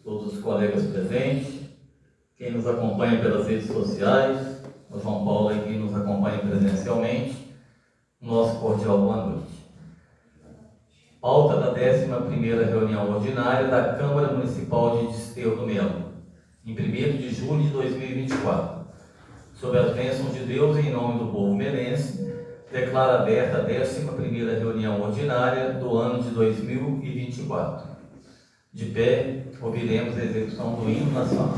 todos os colegas presentes, quem nos acompanha pelas redes sociais, o João Paulo e quem nos acompanha presencialmente, nosso cordial boa noite. Pauta da 11ª reunião ordinária da Câmara Municipal de Desterro do Melo, em 1º de julho de 2024. Sob as bênçãos de Deus e em nome do povo melense, declaro aberta a 11ª reunião ordinária do ano de 2024. De pé, ouviremos a execução do hino nacional.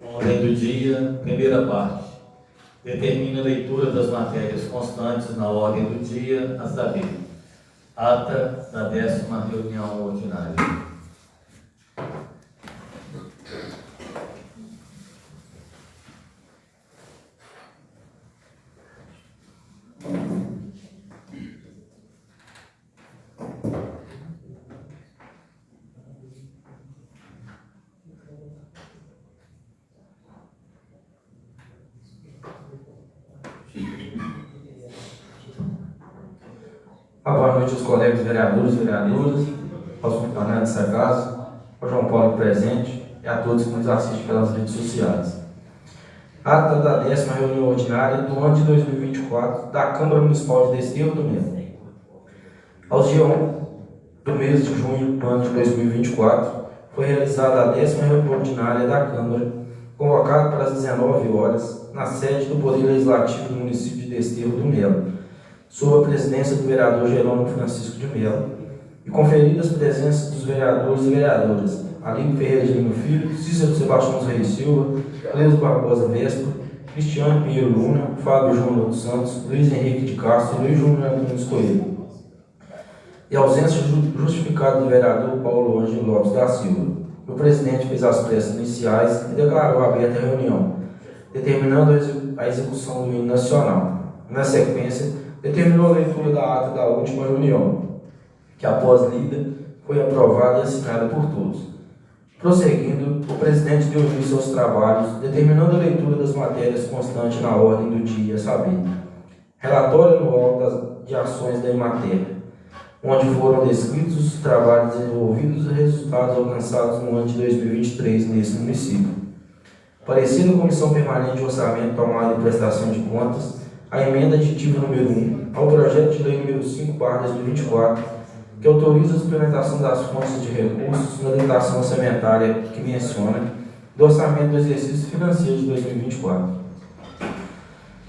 Ordem do dia, primeira parte. Determina a leitura das matérias constantes na ordem do dia, a saber, Ata da 10ª reunião ordinária. Boa noite aos colegas vereadores e vereadoras, aos funcionários dessa casa, ao João Paulo presente e a todos que nos assistem pelas redes sociais. Ata da 10ª reunião ordinária do ano de 2024 da Câmara Municipal de Desterro do Melo. Aos dias 1 do mês de junho do ano de 2024, foi realizada a 10ª reunião ordinária da Câmara, convocada para as 19 horas, na sede do Poder Legislativo do município de Desterro do Melo, sob a presidência do vereador Jerônimo Francisco de Melo, e conferida as presenças dos vereadores e vereadoras Aline Ferreira de Lima Filho, Cícero Sebastião Reis Silva, Cleusa Barbosa Vespa, Cristiano Pinheiro Luna, Fábio João dos Santos, Luiz Henrique de Castro e Luiz Júnior Antunes Coelho. E a ausência justificada do vereador Paulo Ângelo Lopes da Silva. O presidente fez as preces iniciais e declarou aberta a reunião, determinando a execução do hino nacional. Na sequência, determinou a leitura da ata da última reunião, que após lida, foi aprovada e assinada por todos. Prosseguindo, o presidente deu início aos trabalhos, determinando a leitura das matérias constantes na ordem do dia, a saber, relatório anual de ações da matéria, onde foram descritos os trabalhos desenvolvidos e resultados alcançados no ano de 2023 nesse município. Parecer da Comissão Permanente de Orçamento, Tomada e Prestação de Contas, a emenda aditiva número 1 ao projeto de lei número 5/2024, que autoriza a suplementação das fontes de recursos na dotação orçamentária que menciona do orçamento do exercício financeiro de 2024.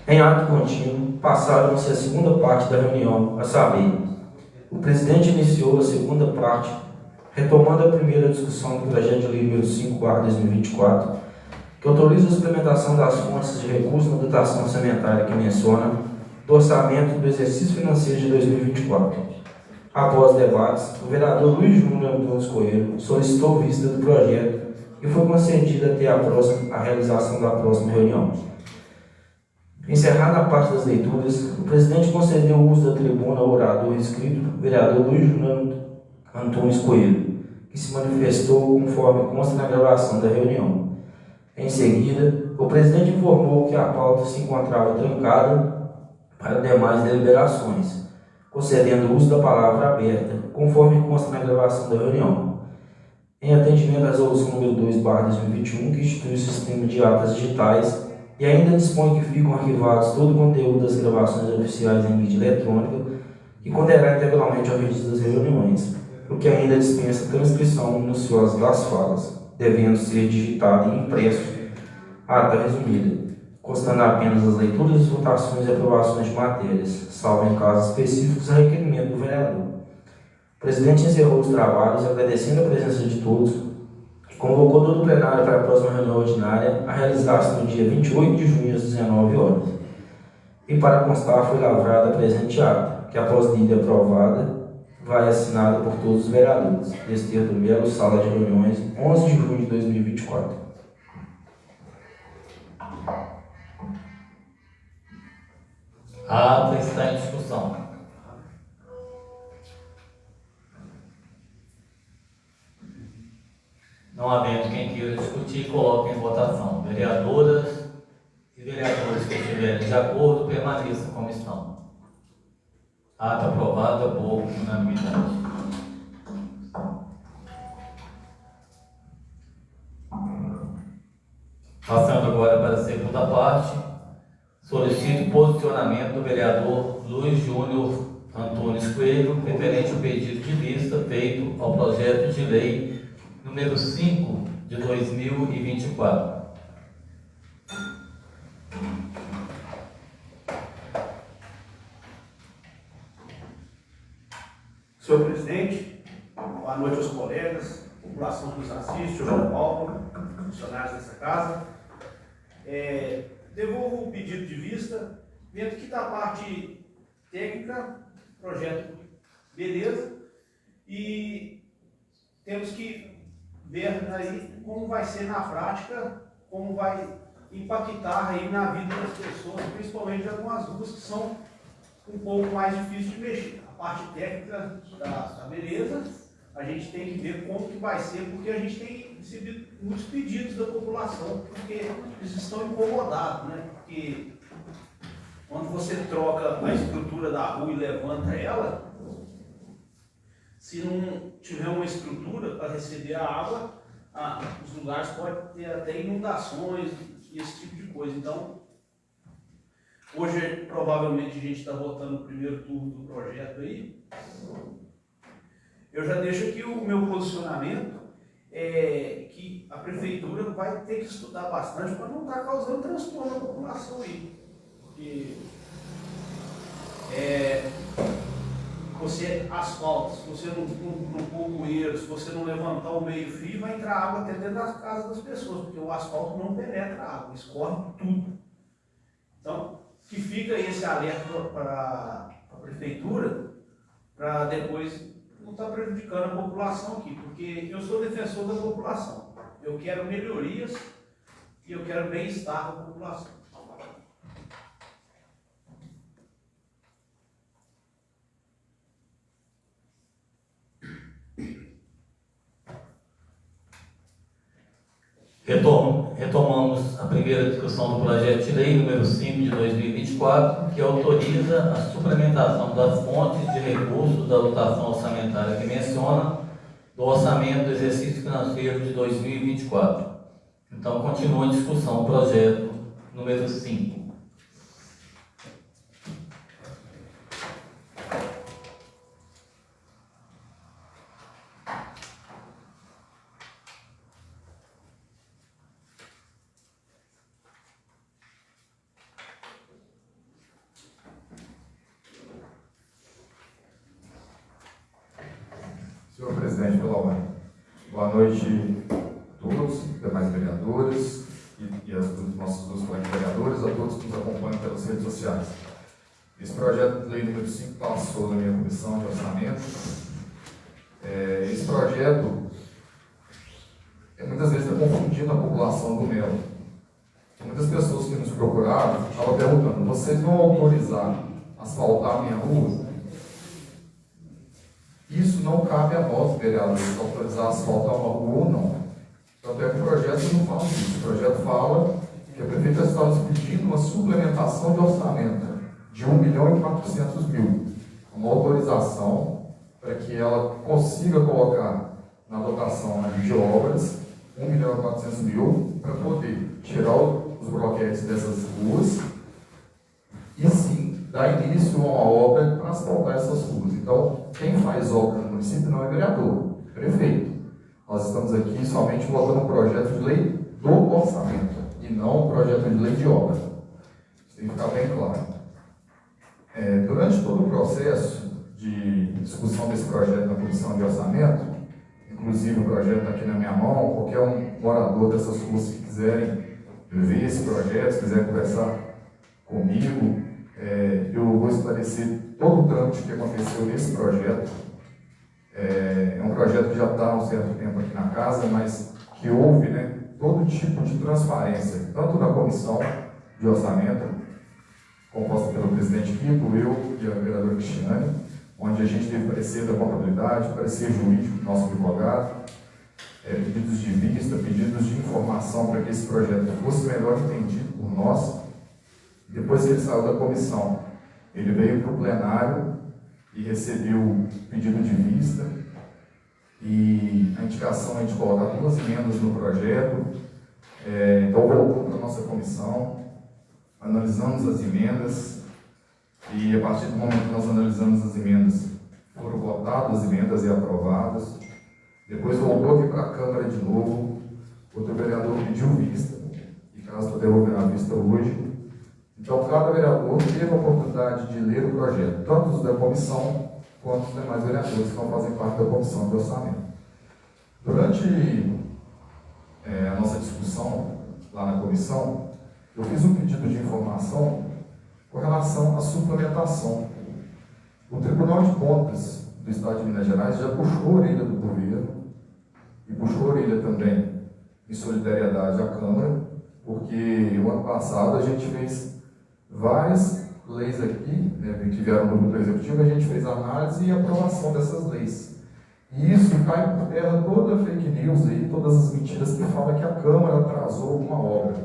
Em ato contínuo, passaram-se a segunda parte da reunião, a saber, o presidente iniciou a segunda parte, retomando a primeira discussão do projeto de lei número 5/2024, que autoriza a suplementação das fontes de recursos na dotação orçamentária que menciona do orçamento do exercício financeiro de 2024. Após debates, o vereador Luiz Júnior Antunes Coelho solicitou vista do projeto e foi concedida até a realização da próxima reunião. Encerrada a parte das leituras, o presidente concedeu o uso da tribuna ao orador inscrito, vereador Luiz Júnior Antunes Coelho, que se manifestou conforme consta na gravação da reunião. Em seguida, o presidente informou que a pauta se encontrava trancada para demais deliberações, concedendo o uso da palavra aberta, conforme consta na gravação da reunião. Em atendimento à resolução número 2/2021, que institui o sistema de atas digitais e ainda dispõe que ficam arquivados todo o conteúdo das gravações oficiais em mídia eletrônica, que conterá integralmente ao registro das reuniões, o que ainda dispensa transcrição minuciosa das falas, devendo ser digitado e impresso a ata resumida, constando apenas as leituras, votações e aprovações de matérias, salvo em casos específicos a requerimento do vereador. O presidente encerrou os trabalhos agradecendo a presença de todos e convocou todo o plenário para a próxima reunião ordinária a realizar-se no dia 28 de junho às 19 horas. E para constar foi lavrada a presente ata, que após lida e aprovada, vai assinada por todos os vereadores. Desterro do Melo, Sala de Reuniões, 11 de junho de 2024. A ata está em discussão. Não havendo quem queira discutir, coloque em votação. Vereadoras e vereadores que estiverem de acordo, permaneçam como estão. Ata aprovada por unanimidade. Passando agora para a segunda parte, solicito o posicionamento do vereador Luiz Júnior Antunes Coelho, referente ao pedido de vista feito ao projeto de lei número 5 de 2024. Senhor presidente, boa noite aos colegas, população que nos assiste, o João Paulo, funcionários dessa casa. Devolvo o pedido de vista, vendo que da parte técnica, o projeto beleza, e temos que ver aí como vai ser na prática, como vai impactar aí na vida das pessoas, principalmente algumas ruas que são um pouco mais difíceis de mexer. A parte técnica da beleza, a gente tem que ver como que vai ser, porque a gente tem recebido muitos pedidos da população, porque eles estão incomodados, né? Porque quando você troca a estrutura da rua e levanta ela, se não tiver uma estrutura para receber a água, os lugares podem ter até inundações e esse tipo de coisa. Então, hoje provavelmente a gente está votando o primeiro turno do projeto aí. Eu já deixo aqui o meu posicionamento, que a prefeitura vai ter que estudar bastante para não estar causando transtorno na população aí. Porque você asfalta, se você não pôr bueiro, se você não levantar o meio fio, vai entrar água até dentro das casas das pessoas, porque o asfalto não penetra a água, escorre tudo. Então, que fica esse alerta para a prefeitura, para depois não estar prejudicando a população aqui, porque eu sou defensor da população. Eu quero melhorias e eu quero bem-estar da população. Retomamos a primeira discussão do projeto de lei número 5 de 2024, que autoriza a suplementação das fontes de recursos da dotação orçamentária que menciona do orçamento do exercício financeiro de 2024. Então, continua em discussão o projeto número 5. Senhor presidente, pela ordem. Boa noite a todos, demais vereadores e aos nossos dois colegas vereadores, a todos que nos acompanham pelas redes sociais. Esse projeto de lei número 5 passou na minha comissão de orçamento. Esse projeto muitas vezes está confundindo a população do Melo. Muitas pessoas que nos procuraram estavam perguntando: vocês vão autorizar asfaltar a minha rua? Isso não cabe a nós, vereadores, autorizar asfaltar uma rua ou não. Tanto é que o projeto não fala disso. O projeto fala que a prefeita está nos pedindo uma suplementação de orçamento de 1.400.000. Uma autorização para que ela consiga colocar na dotação de obras 1.400.000 para poder tirar os bloquetes dessas ruas e sim dar início a uma obra para asfaltar essas ruas. Então, quem faz obra no município não é vereador, é prefeito. Nós estamos aqui somente votando um projeto de lei do orçamento e não um projeto de lei de obra. Isso tem que ficar bem claro. Durante todo o processo de discussão desse projeto na comissão de orçamento, inclusive o projeto está aqui na minha mão, qualquer um morador dessas ruas que quiserem ver esse projeto, se quiser conversar comigo, eu vou esclarecer todo o trâmite que aconteceu nesse projeto. É um projeto que já está há um certo tempo aqui na casa, mas que houve, todo tipo de transparência, tanto na comissão de orçamento, composta pelo presidente Kiko, eu e a vereadora Cristiane, onde a gente teve parecer da contabilidade, parecer jurídico do nosso advogado, pedidos de vista, pedidos de informação para que esse projeto fosse melhor entendido por nós. Depois que ele saiu da comissão, ele veio para o plenário e recebeu pedido de vista e a indicação é de colocar 2 emendas no projeto. Então voltou para a nossa comissão, analisamos as emendas e a partir do momento que nós analisamos as emendas, foram votadas as emendas e aprovadas. Depois voltou aqui para a Câmara de novo, outro vereador pediu vista, e caso estou devolvendo a vista hoje. Então, cada vereador teve a oportunidade de ler o projeto, tanto os da comissão quanto os demais vereadores que não fazem parte da comissão de orçamento. Durante a nossa discussão lá na comissão, eu fiz um pedido de informação com relação à suplementação. O Tribunal de Contas do Estado de Minas Gerais já puxou a orelha do governo e puxou a orelha também em solidariedade à Câmara, porque o ano passado a gente fez várias leis aqui, né, que vieram do Grupo Executivo, a gente fez análise e aprovação dessas leis. E isso cai por terra toda a fake news aí, todas as mentiras que falam que a Câmara atrasou uma obra,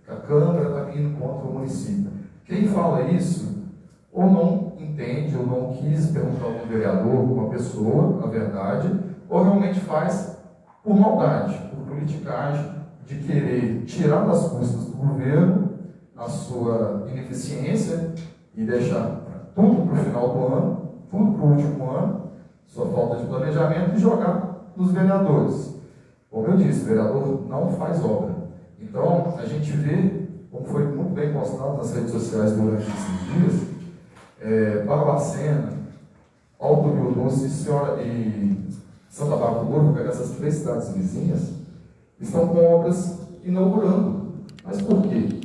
que a Câmara está indo contra o município. Quem fala isso, ou não entende, ou não quis perguntar a um vereador, uma pessoa, a verdade, ou realmente faz por maldade, por politicagem, de querer tirar das custas do governo a sua ineficiência e deixar tudo para o final do ano, tudo para o último ano, sua falta de planejamento e jogar nos vereadores. Como eu disse, o vereador não faz obra. Então, a gente vê, como foi muito bem postado nas redes sociais durante esses dias, Barbacena, Alto Rio Doce e Santa Bárbara do Ouro, pegar essas 3 cidades vizinhas, estão com obras inaugurando. Mas por quê?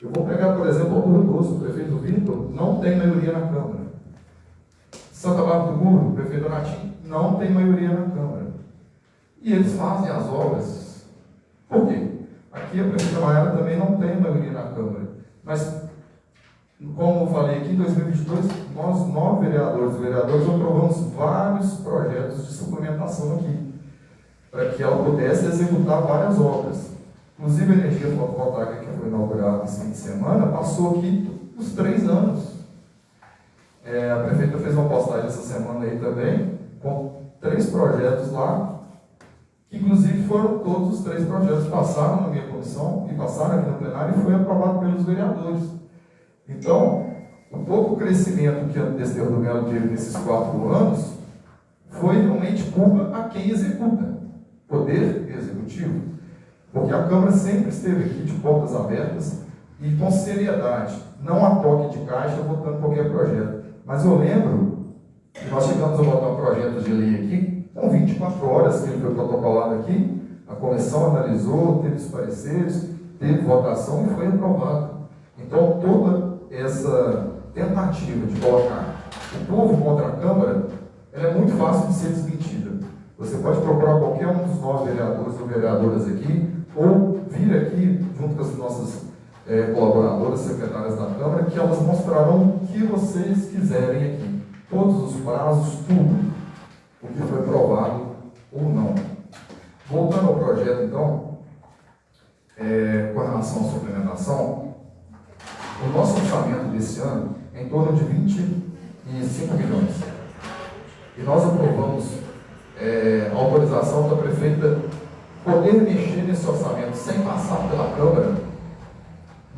Eu vou pegar, por exemplo, Alto Rio Doce, o prefeito Vitor não tem maioria na Câmara. Santa Bárbara do Ouro, o prefeito Natim, não tem maioria na Câmara. E eles fazem as obras. Por quê? Aqui a prefeita Maiara também não tem maioria na Câmara. Mas, como eu falei aqui, em 2022, nós, 9 vereadores e vereadoras, aprovamos vários projetos de suplementação aqui, para que ela pudesse executar várias obras. Inclusive, a energia fotovoltaica que foi inaugurada esse fim de semana passou aqui os 3 anos. A prefeita fez uma postagem essa semana aí também, com 3 projetos lá, que inclusive foram todos os 3 projetos, passaram na minha comissão e passaram aqui no plenário e foi aprovado pelos vereadores. Então, o pouco crescimento que a Desterro do Melo teve nesses 4 anos foi realmente culpa a quem executa, Poder Executivo. Porque a Câmara sempre esteve aqui de portas abertas e com seriedade, não a toque de caixa votando qualquer projeto. Mas eu lembro que nós chegamos a votar um projeto de lei aqui, com 24 horas que ele foi protocolado aqui, a comissão analisou, teve os pareceres, teve votação e foi aprovado. Então, toda essa tentativa de colocar o povo contra a Câmara, ela é muito fácil de ser desmentida. Você pode procurar qualquer um dos 9 vereadores ou vereadoras aqui, ou vir aqui junto com as nossas colaboradoras, secretárias da Câmara, que elas mostrarão o que vocês quiserem aqui. Todos os prazos, tudo. O que foi aprovado ou não. Voltando ao projeto, então, com relação à suplementação, o nosso orçamento desse ano é em torno de 25 milhões. E nós aprovamos a autorização da prefeita poder mexer nesse orçamento sem passar pela Câmara,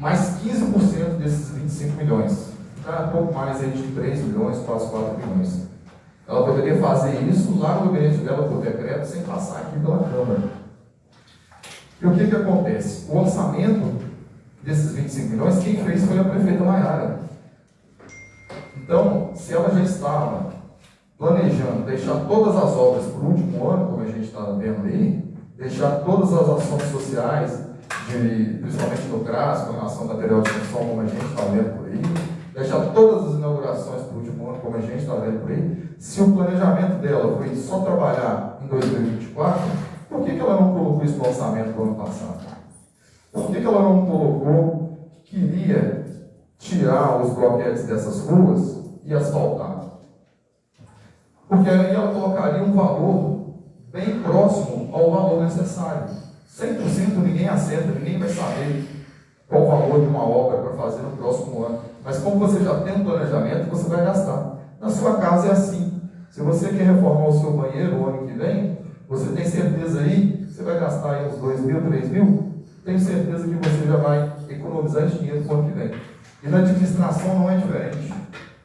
mais 15% desses 25 milhões. Então, um pouco mais aí de 3 milhões, quase 4 milhões. Ela poderia fazer isso lá no gabinete dela por decreto, sem passar aqui pela Câmara. E o que acontece? O orçamento desses 25 milhões, quem fez foi a prefeita Maiara. Então, se ela já estava planejando deixar todas as obras para o último ano, como a gente está vendo aí, deixar todas as ações sociais, principalmente no CRAS, com relação ao material de construção, como a gente está vendo por aí, deixar todas as inaugurações para o último ano, como a gente está vendo por aí, se o planejamento dela foi só trabalhar em 2024, por que ela não colocou isso no orçamento do ano passado? Por que ela não colocou que queria tirar os bloquetes dessas ruas e asfaltar? Porque aí ela colocaria um valor bem próximo ao valor necessário. 100% ninguém acerta, ninguém vai saber qual o valor de uma obra para fazer no próximo ano. Mas como você já tem um planejamento, você vai gastar. Na sua casa é assim. Se você quer reformar o seu banheiro o ano que vem, você tem certeza aí, você vai gastar aí uns 2 mil, 3 mil, tenho certeza que você já vai economizar esse dinheiro no ano que vem. E na administração não é diferente.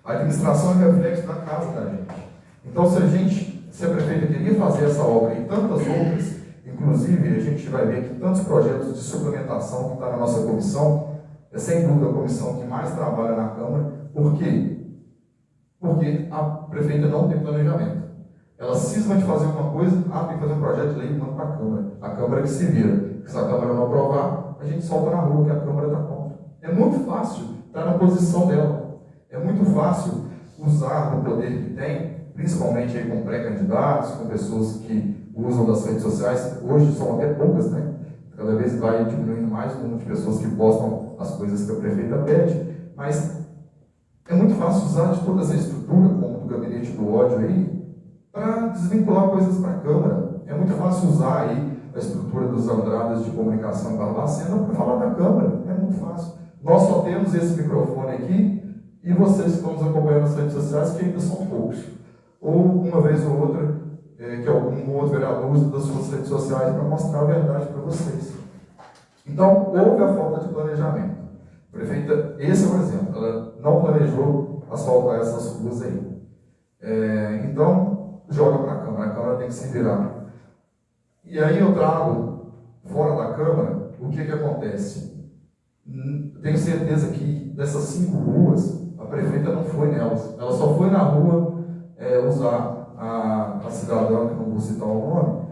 A administração é reflexo da casa da gente. Então, se a prefeita queria fazer essa obra e tantas outras, inclusive a gente vai ver que tantos projetos de suplementação que está na nossa comissão, é sem dúvida a comissão que mais trabalha na Câmara. Por quê? Porque a prefeita não tem planejamento. Ela cisma de fazer uma coisa, tem que fazer um projeto de lei e manda para a Câmara. A Câmara que se vira. Se a Câmara não aprovar, a gente solta na rua que a Câmara está contra. É muito fácil estar na posição dela. É muito fácil usar o poder que tem principalmente aí com pré-candidatos, com pessoas que usam das redes sociais. Hoje são até poucas, né? Cada vez vai diminuindo mais o número de pessoas que postam as coisas que a prefeita pede, mas é muito fácil usar de toda essa estrutura, como do gabinete do ódio aí, para desvincular coisas para a Câmara. É muito fácil usar aí a estrutura dos Andradas de comunicação em Barbacena para falar da Câmara. É muito fácil. Nós só temos esse microfone aqui e vocês que estão nos acompanhando nas redes sociais, que ainda são poucos. Ou uma vez ou outra, que algum outro vereador usa das suas redes sociais para mostrar a verdade para vocês. Então, houve a falta de planejamento. A prefeita, esse é um exemplo, ela não planejou asfaltar essas ruas aí. Então, joga para a Câmara tem que se virar. E aí eu trago, fora da Câmara, o que acontece? Tenho certeza que dessas 5 ruas, a prefeita não foi nelas. Ela só foi na rua usar a cidadã, que não vou citar o nome,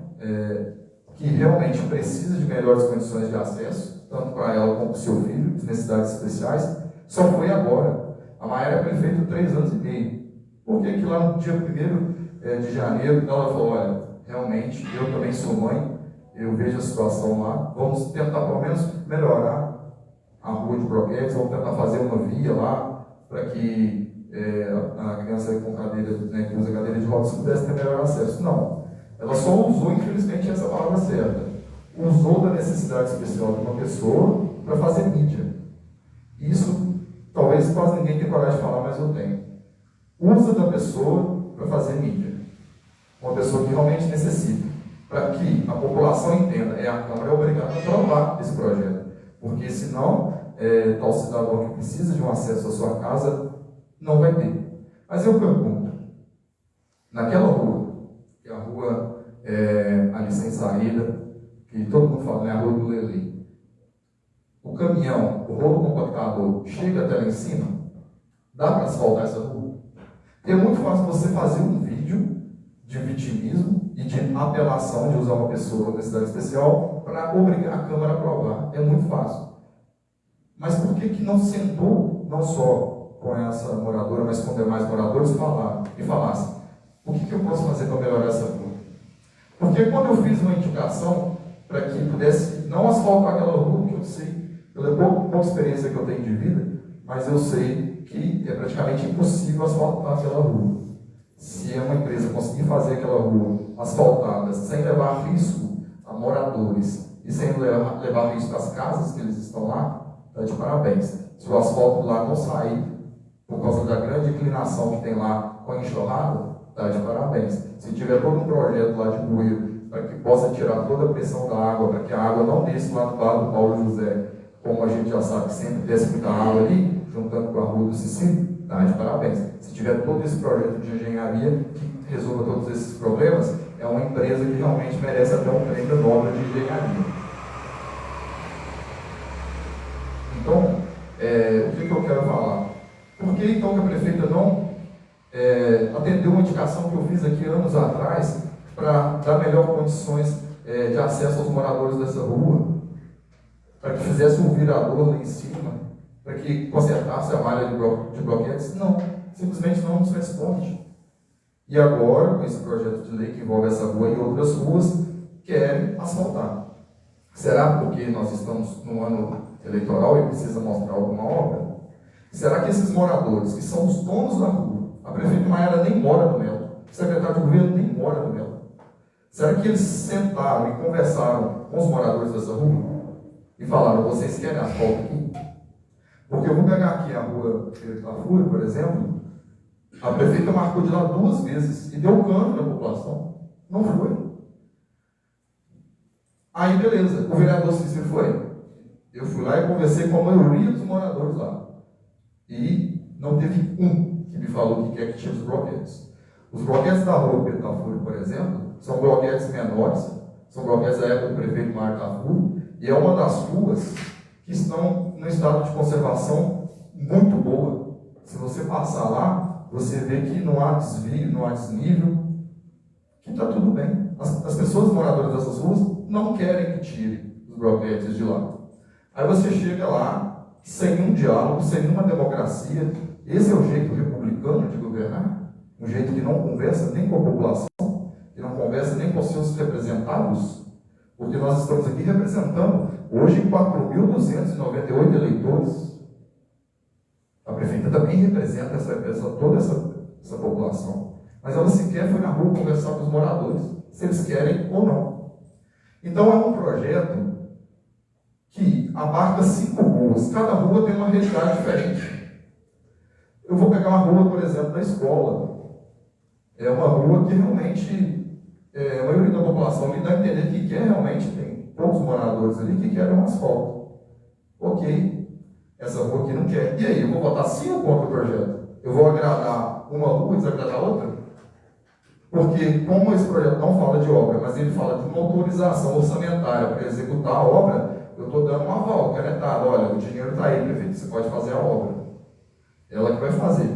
que realmente precisa de melhores condições de acesso, tanto para ela como para o seu filho, de necessidades especiais, só foi agora. A Maiara é prefeita há 3 anos e meio. Por que lá no dia 1º de janeiro, ela falou, olha, realmente, eu também sou mãe, eu vejo a situação lá, vamos tentar pelo menos melhorar a rua de Broquetes, vamos tentar fazer uma via lá, para que a criança com cadeira, né, que usa cadeira de rodas pudesse ter melhor acesso. Não. Ela só usou, infelizmente, essa palavra certa. Usou da necessidade especial de uma pessoa para fazer mídia. Isso, talvez quase ninguém tenha coragem de falar, mas eu tenho. Usa da pessoa para fazer mídia. Uma pessoa que realmente necessita. Para que a população entenda, a Câmara é obrigada a aprovar esse projeto. Porque senão, tal cidadão que precisa de um acesso à sua casa, não vai ter. Mas eu pergunto, naquela rua, que é a rua ali sem saída, que todo mundo fala, né, a rua do Lelê, o caminhão, o rolo compactador, chega até lá em cima, dá para asfaltar essa rua? É muito fácil você fazer um vídeo de vitimismo e de apelação de usar uma pessoa com necessidade especial para obrigar a Câmara a aprovar. É muito fácil. Mas por que não sentou, não só com essa moradora, mas com demais moradores, falasse, o que eu posso fazer para melhorar essa rua? Porque quando eu fiz uma indicação para que pudesse não asfaltar aquela rua, que eu sei, pela pouca experiência que eu tenho de vida, mas eu sei que é praticamente impossível asfaltar aquela rua. Se uma empresa conseguir fazer aquela rua asfaltada sem levar risco a moradores e sem levar risco às casas que eles estão lá, está de parabéns. Se o asfalto lá não sair, por causa da grande inclinação que tem lá com a enxurrada, está de parabéns. Se tiver todo um projeto lá de bueiro, para que possa tirar toda a pressão da água, para que a água não desça lá do lado do Paulo José, como a gente já sabe que sempre desce muita água ali, juntando com a rua do Cicílio, está de parabéns. Se tiver todo esse projeto de engenharia que resolva todos esses problemas, é uma empresa que realmente merece até um prêmio Nobel de engenharia. Então, o que eu quero falar? Por que então que a prefeita não atendeu uma indicação que eu fiz aqui anos atrás para dar melhores condições de acesso aos moradores dessa rua, para que fizesse um virador lá em cima, para que consertasse a malha de bloquetes? Não, simplesmente não nos responde. E agora, com esse projeto de lei que envolve essa rua e outras ruas, querem asfaltar. Será porque nós estamos no ano eleitoral e precisa mostrar alguma obra? Será que esses moradores, que são os donos da rua, a prefeita Maiara nem mora no Melo, o secretário de governo nem mora no Melo, será que eles sentaram e conversaram com os moradores dessa rua e falaram, vocês querem asfalto aqui? Porque eu vou pegar aqui a rua Itafura, por exemplo, a prefeita marcou de lá 2 vezes e deu cano na população. Não foi. Aí, beleza, o vereador Cícero foi. Eu fui lá e conversei com a maioria dos moradores lá. E não teve um que me falou que quer que tire os bloquetes. Os bloquetes da rua Pedro Tafuri, por exemplo, são bloquetes menores, são bloquetes da época do prefeito Mário Tafuri, e é uma das ruas que estão no estado de conservação muito boa. Se você passar lá, você vê que não há desvio, não há desnível, que está tudo bem. As pessoas moradoras dessas ruas não querem que tire os bloquetes de lá. Aí você chega lá, sem um diálogo, sem uma democracia. Esse é o jeito republicano de governar? um jeito que não conversa nem com a população, que não conversa nem com os seus representados, porque nós estamos aqui representando hoje 4.298 eleitores. A prefeita também representa toda essa população, mas ela sequer foi na rua conversar com os moradores, se eles querem ou não. Então é um projeto que abarca 5 ruas, cada rua tem uma realidade diferente. Eu vou pegar uma rua, por exemplo, da escola. É uma rua que realmente a maioria da população ali dá a entender que quer realmente, tem poucos moradores ali que querem um asfalto. Ok, essa rua aqui não quer. E aí, eu vou votar sim ou contra o projeto? Eu vou agradar uma rua e desagradar outra? Porque, como esse projeto não fala de obra, mas ele fala de uma autorização orçamentária para executar a obra, eu estou dando um aval, canetado. Olha, o dinheiro está aí, prefeito, você pode fazer a obra. Ela que vai fazer.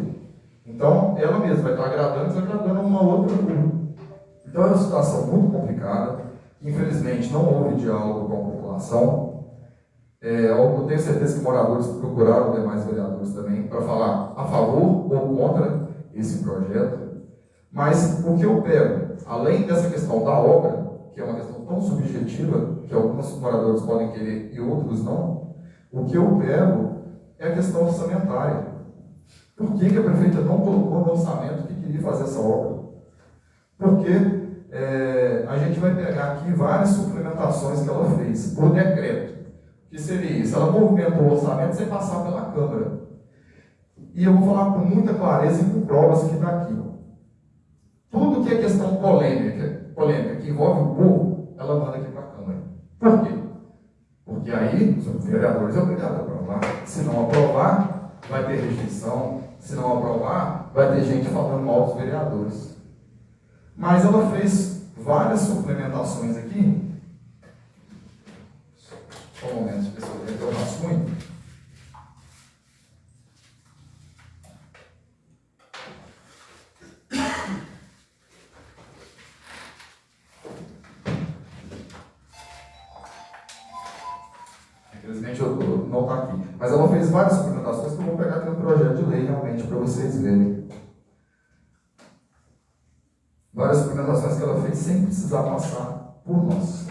Então, ela mesma vai estar agradando e desagradando uma outra rua. Então, é uma situação muito complicada. Infelizmente, não houve diálogo com a população. Eu tenho certeza que moradores procuraram demais vereadores também para falar a favor ou contra esse projeto. Mas o que eu pego, além dessa questão da obra, que é uma questão tão subjetiva, que alguns moradores podem querer e outros não, o que eu pego é a questão orçamentária. Por que a prefeita não colocou no orçamento que queria fazer essa obra? Porque a gente vai pegar aqui várias suplementações que ela fez, por decreto. Que seria isso? Ela movimentou o orçamento sem passar pela Câmara. E eu vou falar com muita clareza e com provas aqui daqui. Tudo que é questão polêmica que envolve o povo, ela manda aqui para a Câmara. Por quê? Porque aí os vereadores são obrigados a aprovar. Se não aprovar, vai ter rejeição. Se não aprovar, vai ter gente falando mal dos vereadores. Mas ela fez várias suplementações aqui. Só um momento, pessoal, eu rascunho. Infelizmente não está aqui. Mas ela fez várias suplementações que eu vou pegar aqui no projeto de lei realmente para vocês verem. Várias suplementações que ela fez sem precisar passar por nós.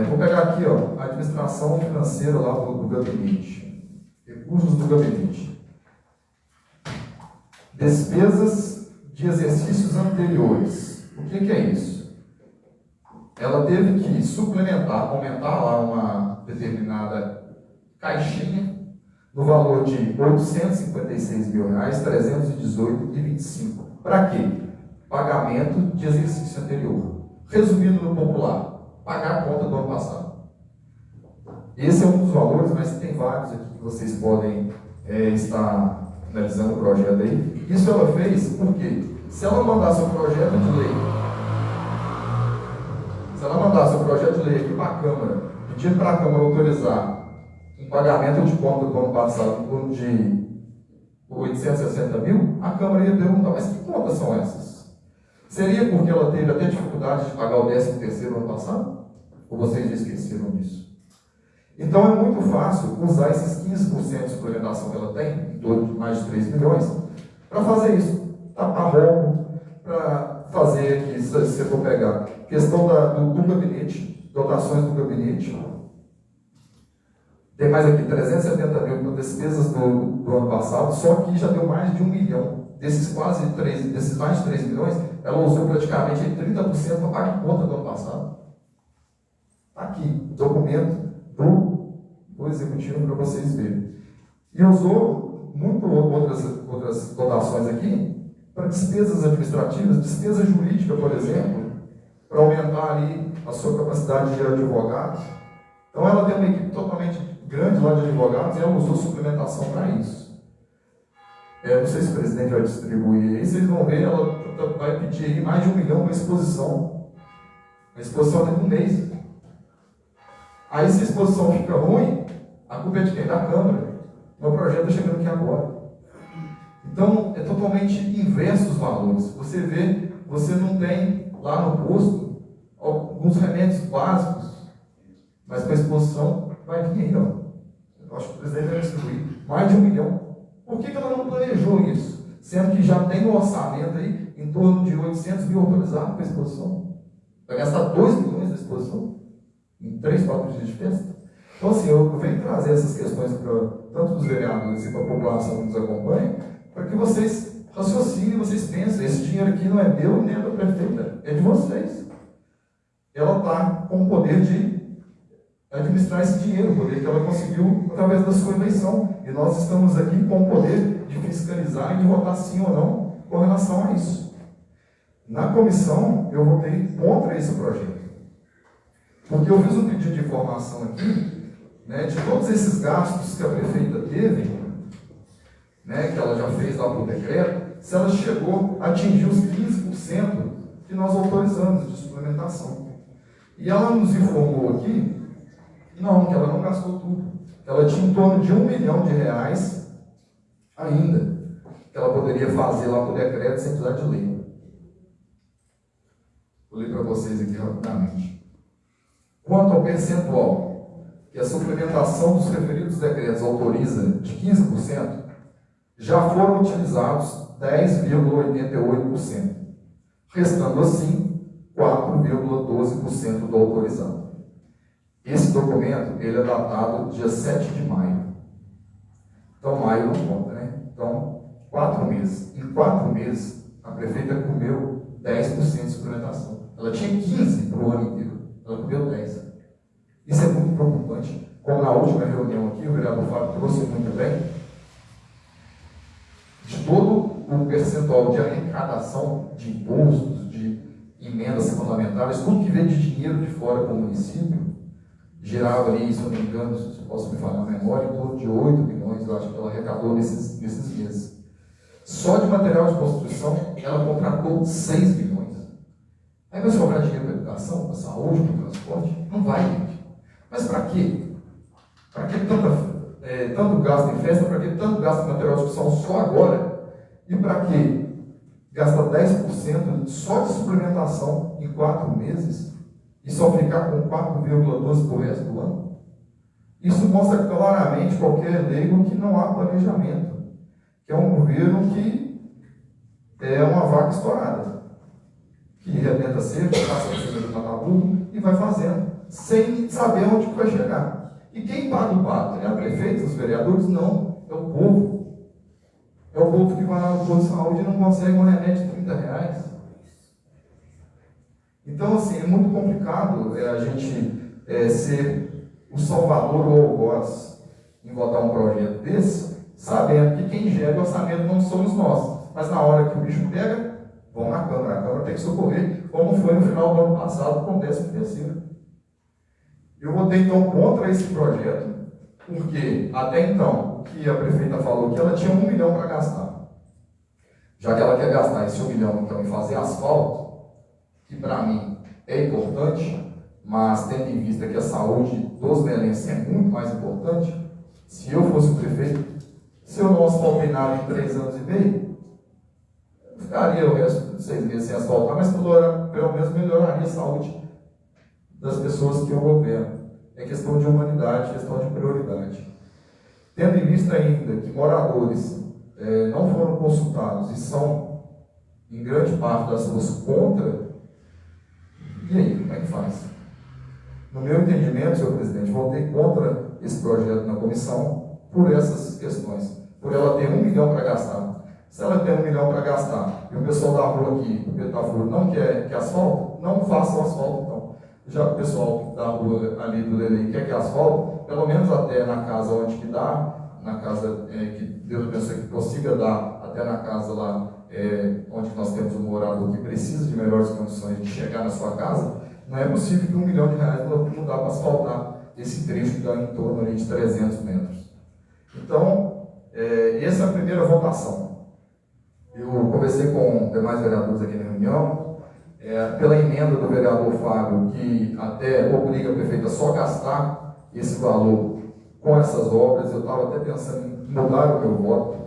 Vou pegar aqui, ó, a administração financeira lá do gabinete. Recursos do gabinete. Despesas de exercícios anteriores. O que é isso? Ela teve que suplementar, aumentar lá uma determinada caixinha no valor de R$ 856.318,25. Para quê? Pagamento de exercício anterior. Resumindo no popular, pagar a conta do ano passado. Esse é um dos valores, mas tem vários aqui que vocês podem estar analisando o projeto aí. Isso ela fez porque, se ela mandasse um projeto de lei, aqui para a Câmara, pedindo para a Câmara autorizar um pagamento de conta do ano passado em torno de 860 mil, a Câmara ia perguntar, mas que contas são essas? Seria porque ela teve até dificuldade de pagar o 13º ano passado? Ou vocês já esqueceram disso? Então é muito fácil usar esses 15% de suplementação que ela tem, em torno de mais de 3 milhões, para fazer isso. Tapar rombo, para fazer aqui, se você for pegar, questão do gabinete, dotações do gabinete. Tem mais aqui 370 mil por despesas do ano passado, só que já deu mais de 1 milhão. Desses mais de 3 milhões, ela usou praticamente 30% para pagar a conta do ano passado. Está aqui, documento do executivo para vocês verem. E usou muito outras dotações aqui para despesas administrativas, despesa jurídica, por exemplo, para aumentar ali a sua capacidade de advogados. Então ela tem uma equipe totalmente grande lá de advogados e ela usou suplementação para isso. Não sei se o presidente vai distribuir aí, vocês vão ver, ela vai pedir aí mais de 1 milhão para exposição. A exposição tem um mês. Aí se a exposição fica ruim, a culpa é de quem? Da Câmara. O projeto está chegando aqui agora. Então, é totalmente inverso os valores. Você vê, você não tem lá no posto alguns remédios básicos, mas para a exposição vai vir aí, ó. Eu acho que o presidente vai distribuir mais de 1 milhão. Por que ela não planejou isso? sendo que já tem no orçamento aí em torno de 800 mil autorizados para a exposição. Vai gastar 2 milhões na exposição em 3, 4 dias de festa. Então, assim, eu venho trazer essas questões para tanto os vereadores e para a população que nos acompanha, para que vocês raciocinem, vocês pensem, esse dinheiro aqui não é meu nem é da prefeita, é de vocês. Ela está com o poder de administrar esse dinheiro, o poder que ela conseguiu através da sua eleição. E nós estamos aqui com o poder de fiscalizar e de votar sim ou não com relação a isso. Na comissão, eu votei contra esse projeto. Porque eu fiz um pedido de informação aqui, né, de todos esses gastos que a prefeita teve, né, que ela já fez lá por decreto, se ela chegou a atingir os 15% que nós autorizamos de suplementação. E ela nos informou aqui, não, que ela não gastou tudo. Ela tinha em torno de R$1 milhão ainda, que ela poderia fazer lá por decreto sem precisar de lei. Vou ler para vocês aqui rapidamente. Quanto ao percentual que a suplementação dos referidos decretos autoriza de 15%, já foram utilizados 10,88%, restando assim 4,12% do autorizado. Esse documento ele é datado dia 7 de maio. Então, maio não conta, né? Então, 4 meses. Em 4 meses, a prefeita comeu 10% de suplementação. Ela tinha 15% para o ano inteiro. Ela comeu 10%. Isso é muito preocupante. Como na última reunião aqui, o vereador Fábio trouxe muito bem, de todo o percentual de arrecadação de impostos, de emendas parlamentares, tudo que vem de dinheiro de fora para o município, gerava ali, se eu não me engano, se posso me falar na memória, em torno de 8 milhões, eu acho que ela arrecadou nesses meses. Só de material de construção, ela contratou 6 milhões. Aí vai sobrar dinheiro para a educação, para a saúde, para o transporte? Não vai, gente. Mas para quê? Para que tanto gasto em festa? Para que tanto gasto em material de construção só agora? E para que gasta 10% só de suplementação em 4 meses? E só ficar com 4,12% para o resto do ano? Isso mostra claramente qualquer leigo que não há planejamento, que é um governo que é uma vaca estourada, que rebenta cerca, passa por cima do Mataburro e vai fazendo, sem saber onde que vai chegar. E quem paga o pato? É a prefeita, os vereadores? Não, é o povo. É o povo que vai lá no posto de saúde e não consegue um remédio de R$30. Então, assim, é muito complicado a gente ser o salvador ou o algoz em votar um projeto desse, sabendo que quem gera o orçamento não somos nós. Mas na hora que o bicho pega, vão na Câmara. A Câmara tem que socorrer, como foi no final do ano passado com o 13º. Eu votei, então, contra esse projeto, porque até então, que a prefeita falou que ela tinha R$1 milhão para gastar. Já que ela quer gastar esse R$1 milhão, então, em fazer asfalto, que para mim é importante, mas tendo em vista que a saúde dos melenses é muito mais importante, se eu fosse o prefeito, se eu não asfaltei nada em 3 anos e meio, eu ficaria o resto de 6 meses sem asfaltar, mas pelo menos melhoraria a saúde das pessoas que eu governo. É questão de humanidade, questão de prioridade. Tendo em vista ainda que moradores não foram consultados e são, em grande parte das ruas, contra. E aí, como é que faz? No meu entendimento, senhor presidente, votei contra esse projeto na comissão por essas questões. Por ela ter R$1 milhão para gastar. Se ela tem R$1 milhão para gastar e o pessoal da rua aqui, o Betafuro, não quer asfalto, não façam asfalto então. Já o pessoal da rua ali do Lelei quer que asfalto, pelo menos até na casa onde que dá, na casa que Deus pensa que consiga dar, até na casa lá onde nós temos um morador que precisa de melhores condições de chegar na sua casa, não é possível que R$1 milhão não dá para asfaltar esse trecho que dá em torno ali de 300 metros. Então, essa é a primeira votação. Eu conversei com demais vereadores aqui na reunião, pela emenda do vereador Fábio, que até obriga a prefeita só gastar esse valor com essas obras, eu estava até pensando em mudar o meu voto,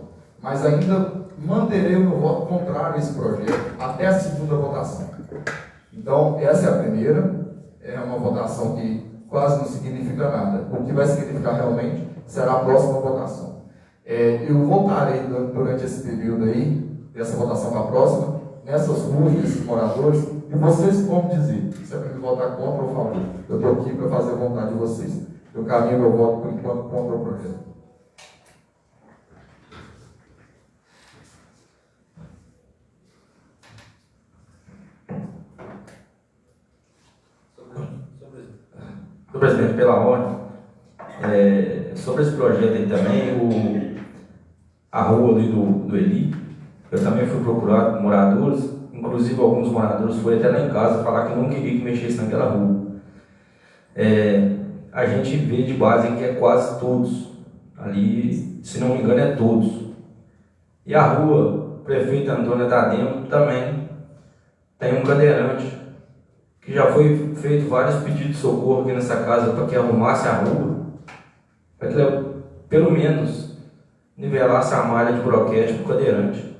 mas ainda manterei o meu voto contrário a esse projeto até a segunda votação. Então, essa é a primeira, é uma votação que quase não significa nada. O que vai significar realmente será a próxima votação. Eu voltarei durante esse período aí dessa votação para a próxima, nessas ruas, nesses moradores, e vocês vão dizer se é para eles votar contra ou a favor. Eu estou aqui para fazer a vontade de vocês. Eu caminho meu voto, por enquanto, contra o projeto. Senhor presidente, pela ordem, sobre esse projeto aí também, a rua ali do Eli, eu também fui procurado por moradores, inclusive alguns moradores foram até lá em casa falar que não queria que mexesse naquela rua. A gente vê de base que é quase todos, ali, se não me engano, é todos. E a rua Prefeito Antônio Tademo também tem um cadeirante, que já foi feito vários pedidos de socorro aqui nessa casa para que arrumasse a rua, para que pelo menos nivelasse a malha de broquete para o cadeirante.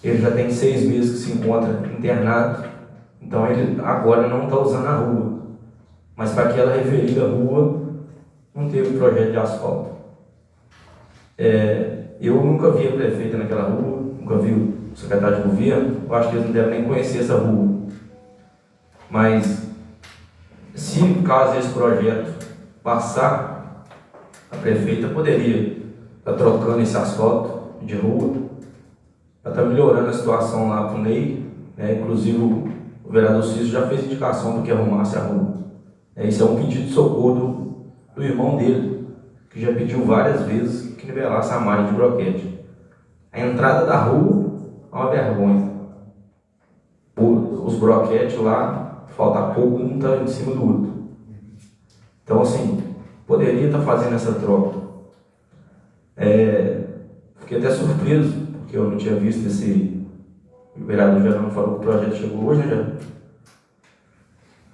Ele já tem 6 meses que se encontra internado, então ele agora não está usando a rua, mas para aquela referida rua não teve projeto de asfalto. Eu nunca vi a prefeita naquela rua, nunca vi o secretário de governo, eu acho que eles não devem nem conhecer essa rua. Mas, se caso esse projeto passar, a prefeita poderia estar trocando esse asfalto de rua, para estar melhorando a situação lá para o Ney, inclusive o vereador Cícero já fez indicação para que arrumasse a rua. Isso é um pedido de socorro do irmão dele, que já pediu várias vezes que nivelasse a malha de broquete. A entrada da rua é uma vergonha. Os broquetes lá, falta pouco, um está em cima do outro. Então, assim, poderia estar fazendo essa troca. Fiquei até surpreso, porque eu não tinha visto o vereador Geraldo falou que o projeto chegou hoje, né, Geraldo?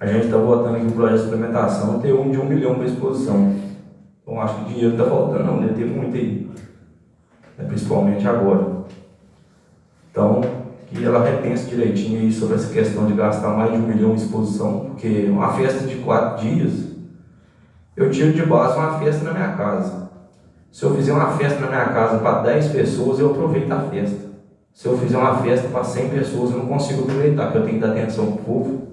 A gente está votando aqui o projeto de implementação, tem de 1 milhão para exposição. Então, acho que o dinheiro está faltando, não, deve ter muito aí. Principalmente agora. Então, que ela repense direitinho aí sobre essa questão de gastar mais de 1 milhão em exposição, porque uma festa de 4 dias, eu tiro de base uma festa na minha casa. Se eu fizer uma festa na minha casa para 10 pessoas, eu aproveito a festa. Se eu fizer uma festa para 100 pessoas, eu não consigo aproveitar, porque eu tenho que dar atenção para o povo.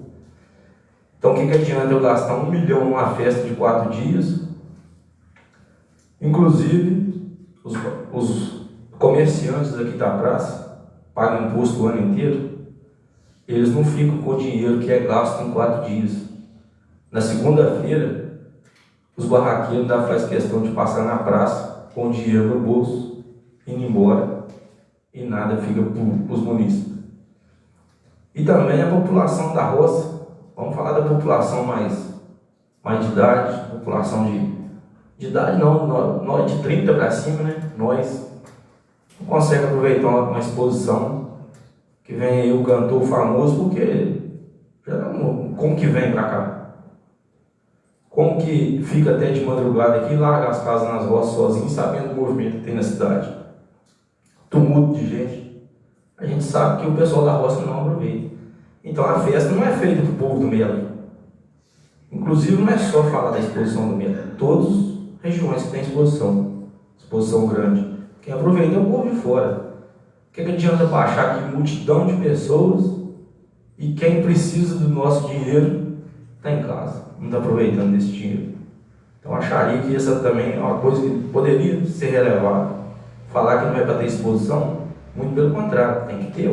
Então, o que adianta eu gastar 1 milhão numa festa de 4 dias? Inclusive, os comerciantes aqui da praça pagam imposto o ano inteiro, eles não ficam com o dinheiro que é gasto em 4 dias. Na segunda-feira, os barraqueiros ainda fazem questão de passar na praça com o dinheiro no bolso, indo embora, e nada fica para os munícipes. E também a população da roça, vamos falar da população mais de idade, população de idade não, nós de 30 para cima, né? Nós não consegue aproveitar uma exposição que vem aí o cantor famoso, porque como que vem para cá? Como que fica até de madrugada aqui, larga as casas nas roças sozinho, sabendo do movimento que tem na cidade? Tumulto de gente. A gente sabe que o pessoal da roça não aproveita. Então a festa não é feita para o povo do Melo. Inclusive não é só falar da exposição do Melo. Todas as regiões que tem exposição grande. Quem aproveita é o povo de fora. O que adianta baixar aqui multidão de pessoas e quem precisa do nosso dinheiro está em casa, não está aproveitando desse dinheiro? Então acharia que essa também é uma coisa que poderia ser relevada. Falar que não é para ter exposição, muito pelo contrário, tem que ter.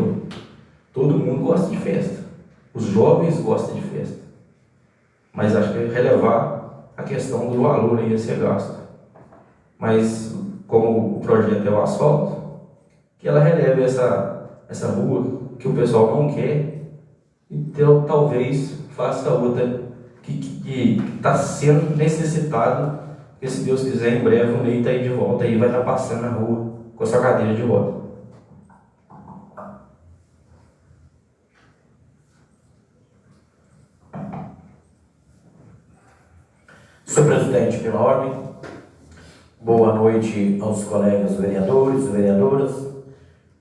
Todo mundo gosta de festa. Os jovens gostam de festa. Mas acho que é relevar a questão do valor aí a ser gasto. Mas como o projeto é o asfalto, que ela releve essa rua que o pessoal não quer e talvez faça outra que está sendo necessitado, porque se Deus quiser, em breve o Ney está aí de volta e vai estar passando na rua com a sua cadeira de volta. Senhor presidente, pela ordem, boa noite aos colegas vereadores e vereadoras,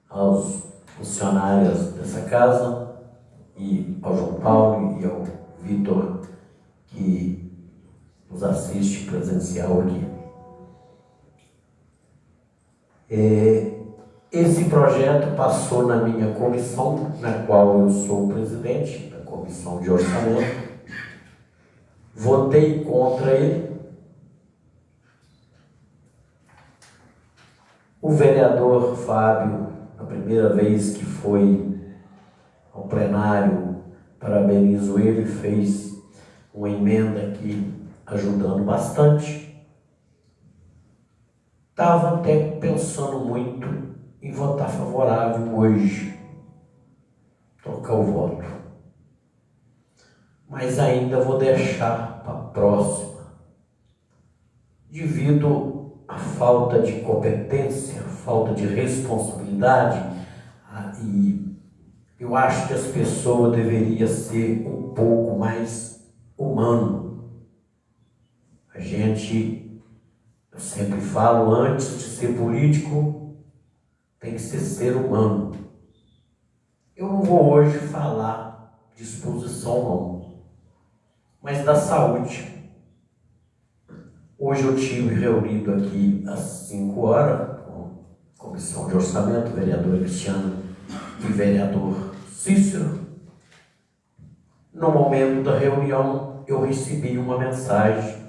aos funcionários dessa casa, e ao João Paulo e ao Vitor, que nos assiste presencial aqui. Esse projeto passou na minha comissão, na qual eu sou o presidente, da Comissão de Orçamento. Votei contra ele. O vereador Fábio, a primeira vez que foi ao plenário, parabenizo ele, fez uma emenda aqui ajudando bastante. Estava até pensando muito em votar favorável hoje, trocar o voto. Mas ainda vou deixar para a próxima, devido à falta de competência, falta de responsabilidade, e eu acho que as pessoas deveriam ser um pouco mais humano. A gente, eu sempre falo, antes de ser político, tem que ser humano. Eu não vou hoje falar de exposição não, mas da saúde. Hoje eu tive reunido aqui às 5 horas, com a Comissão de Orçamento, vereador Cristiano e vereador Cícero. No momento da reunião, eu recebi uma mensagem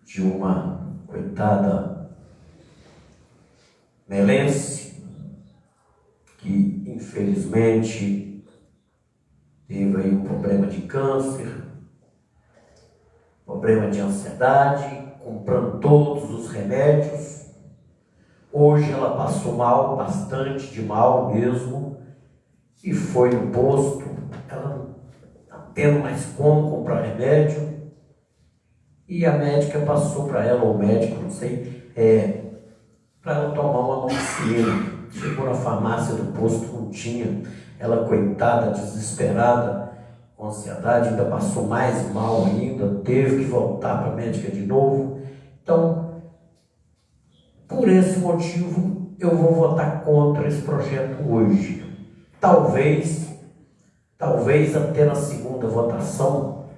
de uma coitada melense, que infelizmente teve aí um problema de câncer, problema de ansiedade, comprando todos os remédios. Hoje ela passou mal, bastante de mal mesmo, e foi no posto. Ela não está tendo mais como comprar remédio, e a médica passou para ela, ou o médico, não sei, para ela tomar uma amoxicilina. Chegou na farmácia do posto, não tinha. Ela, coitada, desesperada, com ansiedade, ainda passou mais mal ainda, teve que voltar para a médica de novo. Então, por esse motivo, eu vou votar contra esse projeto hoje. Talvez até na segunda votação,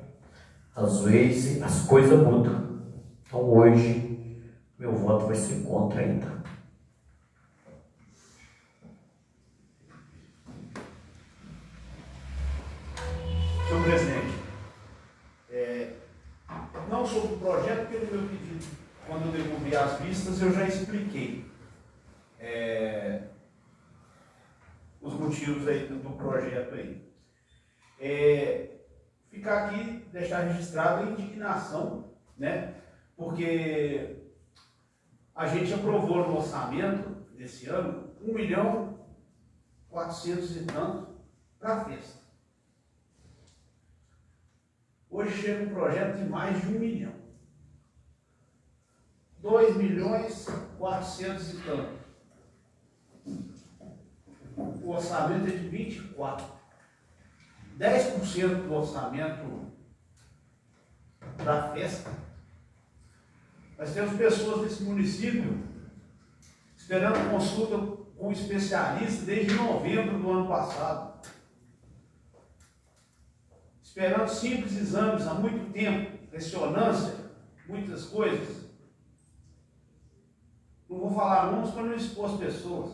às vezes as coisas mudam. Então hoje, meu voto vai ser contra ainda. Senhor presidente, não sobre o projeto, porque no meu pedido, quando eu devolvi as vistas, eu já expliquei os motivos aí do projeto aí. Ficar aqui, deixar registrado a indignação, né? Porque a gente aprovou no orçamento desse ano 1.400.000 e tanto para a festa. Hoje chega um projeto de mais de 1 milhão. 2.400.000 e tanto. O orçamento é de 24. 10% do orçamento da festa. Nós temos pessoas nesse município esperando consulta com um especialista desde novembro do ano passado. Esperando simples exames há muito tempo, ressonância, muitas coisas. Não vou falar nomes para não expor as pessoas.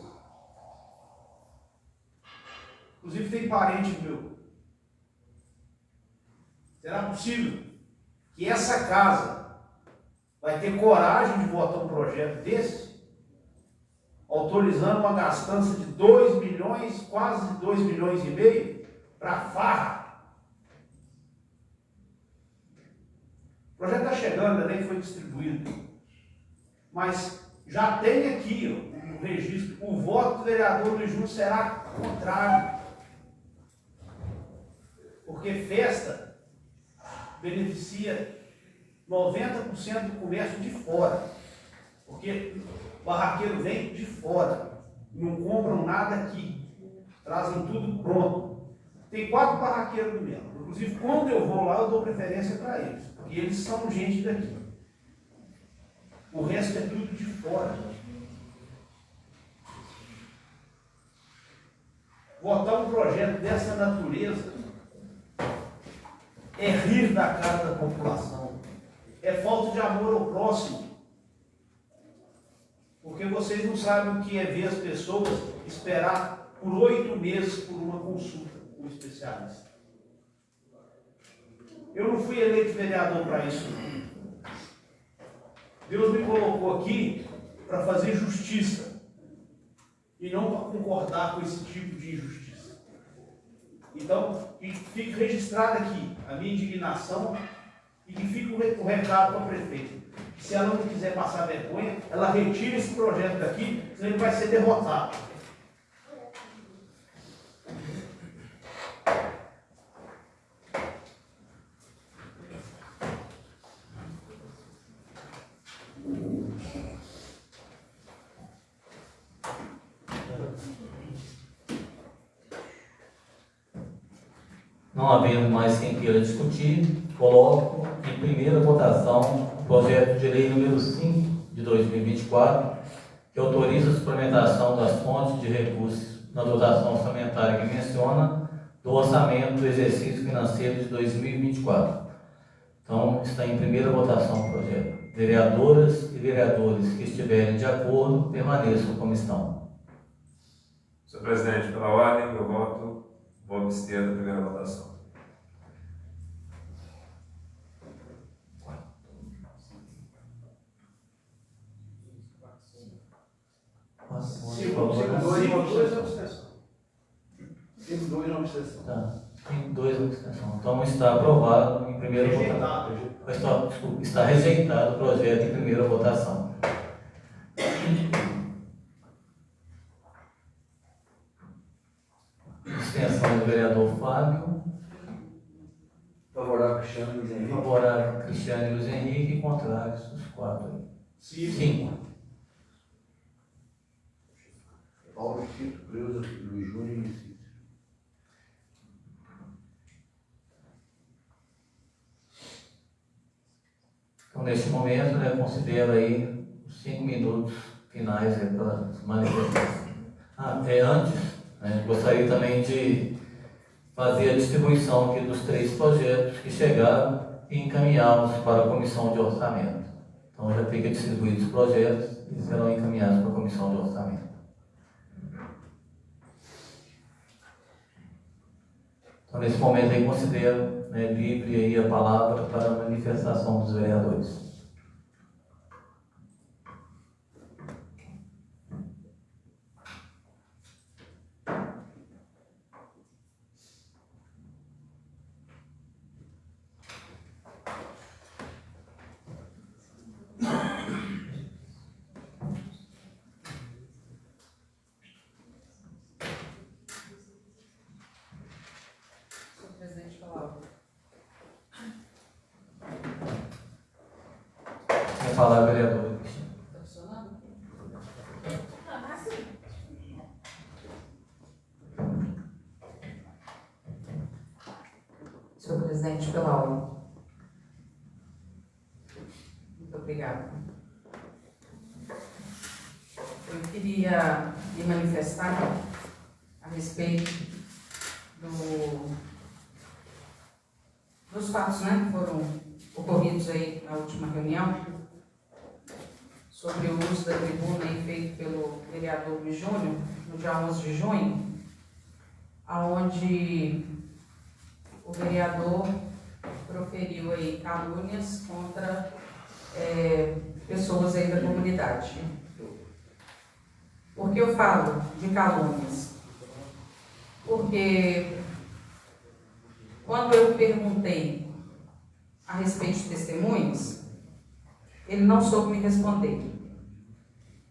Inclusive tem parente meu. Será possível que essa casa vai ter coragem de votar um projeto desse? Autorizando uma gastança de 2 milhões, quase 2 milhões e meio, para farra. O projeto está chegando, nem foi distribuído. Mas já tem aqui o registro. O voto do vereador Luiz Júnior será contrário. Porque festa beneficia 90% do comércio de fora. Porque o barraqueiro vem de fora. Não compram nada aqui. Trazem tudo pronto. Tem 4 barraqueiros do mesmo. Inclusive, quando eu vou lá, eu dou preferência para eles. Porque eles são gente daqui. O resto é tudo de fora. Votar um projeto dessa natureza é rir da cara da população. É falta de amor ao próximo. Porque Porque vocês não sabem o que é ver as pessoas esperar por 8 meses por uma consulta com um especialista. Eu não fui eleito vereador para isso. Deus me colocou aqui para fazer justiça e não para concordar com esse tipo de injustiça. Então, que fique registrado aqui a minha indignação e que fique o recado para a prefeita. Se ela não quiser passar vergonha, ela retira esse projeto daqui, senão ele vai ser derrotado. Não havendo mais quem queira discutir, coloco em primeira votação o projeto de lei número 5 de 2024, que autoriza a suplementação das fontes de recursos na dotação orçamentária que menciona do orçamento do exercício financeiro de 2024. Então, está em primeira votação o projeto. Vereadoras e vereadores que estiverem de acordo, permaneçam como estão. Senhor presidente, pela ordem, eu vou abster da primeira votação. Dois abstenção. Tem 2 na abstenção. Tá. Tem 2 abstenções. Então está aprovado em primeira votação. Está rejeitado o projeto em primeira votação. Abstenção do vereador Fábio. Favorável, Cristiano Luiz Henrique. Favorável, Cristiano Luiz Henrique. E contrários, os 4 aí. 5. Paulo, Tito, Creuza, Luiz Júnior e Cícero. Então, neste momento, considero aí os 5 minutos finais para as manifestações. Antes, gostaria também de fazer a distribuição aqui dos 3 projetos que chegaram e encaminhá-los para a Comissão de Orçamento. Então, já fica distribuídos os projetos e serão encaminhados para a Comissão de Orçamento. Então, nesse momento aí, considero livre aí a palavra para a manifestação dos vereadores. Presidente Palau. Vou falar, vereador. Está funcionando? Senhor presidente Palau. Muito obrigada. Eu queria me manifestar a respeito dos fatos, que foram ocorridos aí na última reunião sobre o uso da tribuna aí feito pelo vereador Luiz Júnior no dia 11 de junho, aonde o vereador proferiu aí calúnias contra pessoas aí da comunidade. Por que eu falo de calúnias? Porque quando eu perguntei a respeito de testemunhas, ele não soube me responder.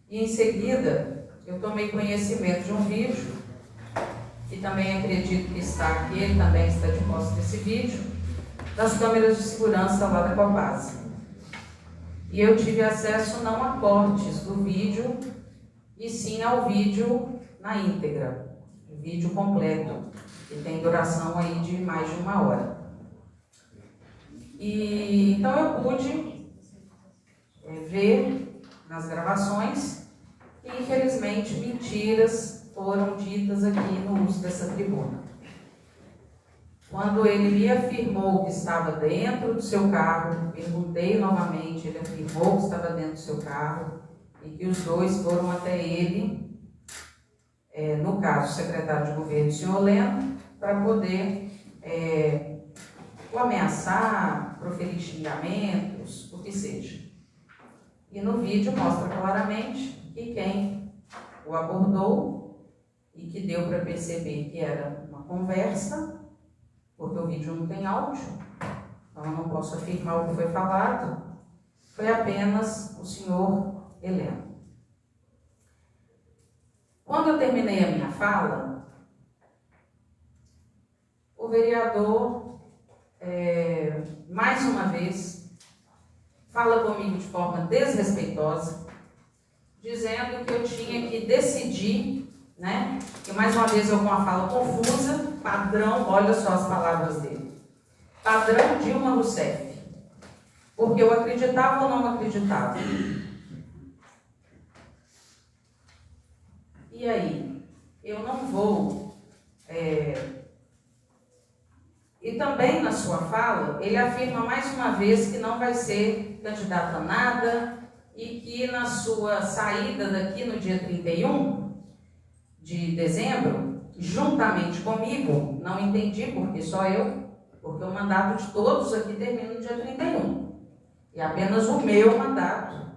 E em seguida, eu tomei conhecimento de um vídeo, e também acredito que está aqui, ele também está de posse desse vídeo, das câmeras de segurança lá da Copasa. E eu tive acesso não a cortes do vídeo, e sim ao vídeo na íntegra, o vídeo completo, que tem duração aí de mais de 1 hora. E então eu pude ver nas gravações que infelizmente mentiras foram ditas aqui no uso dessa tribuna. Quando ele me afirmou que estava dentro do seu carro, perguntei novamente, ele afirmou que estava dentro do seu carro, e que os dois foram até ele, no caso, o secretário de governo, o senhor Leno, para poder o ameaçar, proferir xingamentos, o que seja. E no vídeo mostra claramente que quem o abordou e que deu para perceber que era uma conversa, porque o vídeo não tem áudio, então eu não posso afirmar o que foi falado, foi apenas o senhor Heleno. Quando eu terminei a minha fala, o vereador, mais uma vez, fala comigo de forma desrespeitosa, dizendo que eu tinha que decidir, né? Que mais uma vez eu com a fala confusa, padrão, olha só as palavras dele. Padrão Dilma Rousseff. Porque eu acreditava ou não acreditava. E aí? Eu não vou... E também na sua fala, ele afirma mais uma vez que não vai ser candidato a nada e que na sua saída daqui no dia 31 de dezembro, juntamente comigo, não entendi porque só eu, porque o mandato de todos aqui termina no dia 31. E apenas o meu mandato,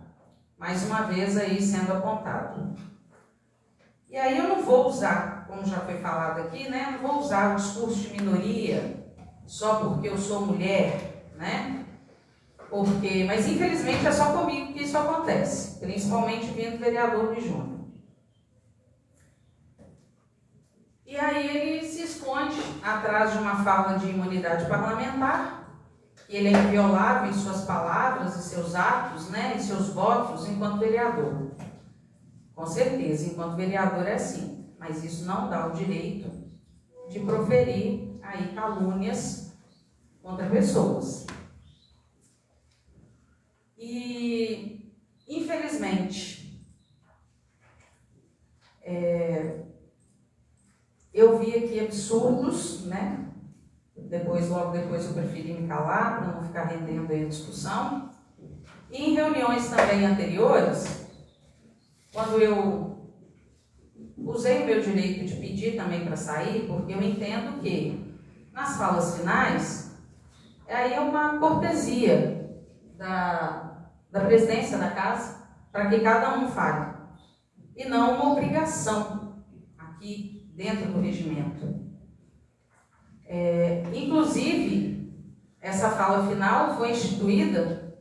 mais uma vez aí sendo apontado. E aí eu não vou usar, como já foi falado aqui, né? Não vou usar o discurso de minoria só porque eu sou mulher, né? Mas infelizmente é só comigo que isso acontece, principalmente vindo do vereador Luiz Júnior. E aí ele se esconde atrás de uma fala de imunidade parlamentar, que ele é inviolável em suas palavras e seus atos, né? Em seus votos enquanto vereador. Com certeza, enquanto vereador é assim, mas isso não dá o direito de proferir aí calúnias contra pessoas. E, infelizmente, eu vi aqui absurdos, né? Logo depois eu preferi me calar para não ficar rendendo aí a discussão. E em reuniões também anteriores, quando eu usei o meu direito de pedir também para sair, porque eu entendo que nas falas finais, aí é uma cortesia da presidência da casa para que cada um fale, e não uma obrigação aqui dentro do regimento. Inclusive, essa fala final foi instituída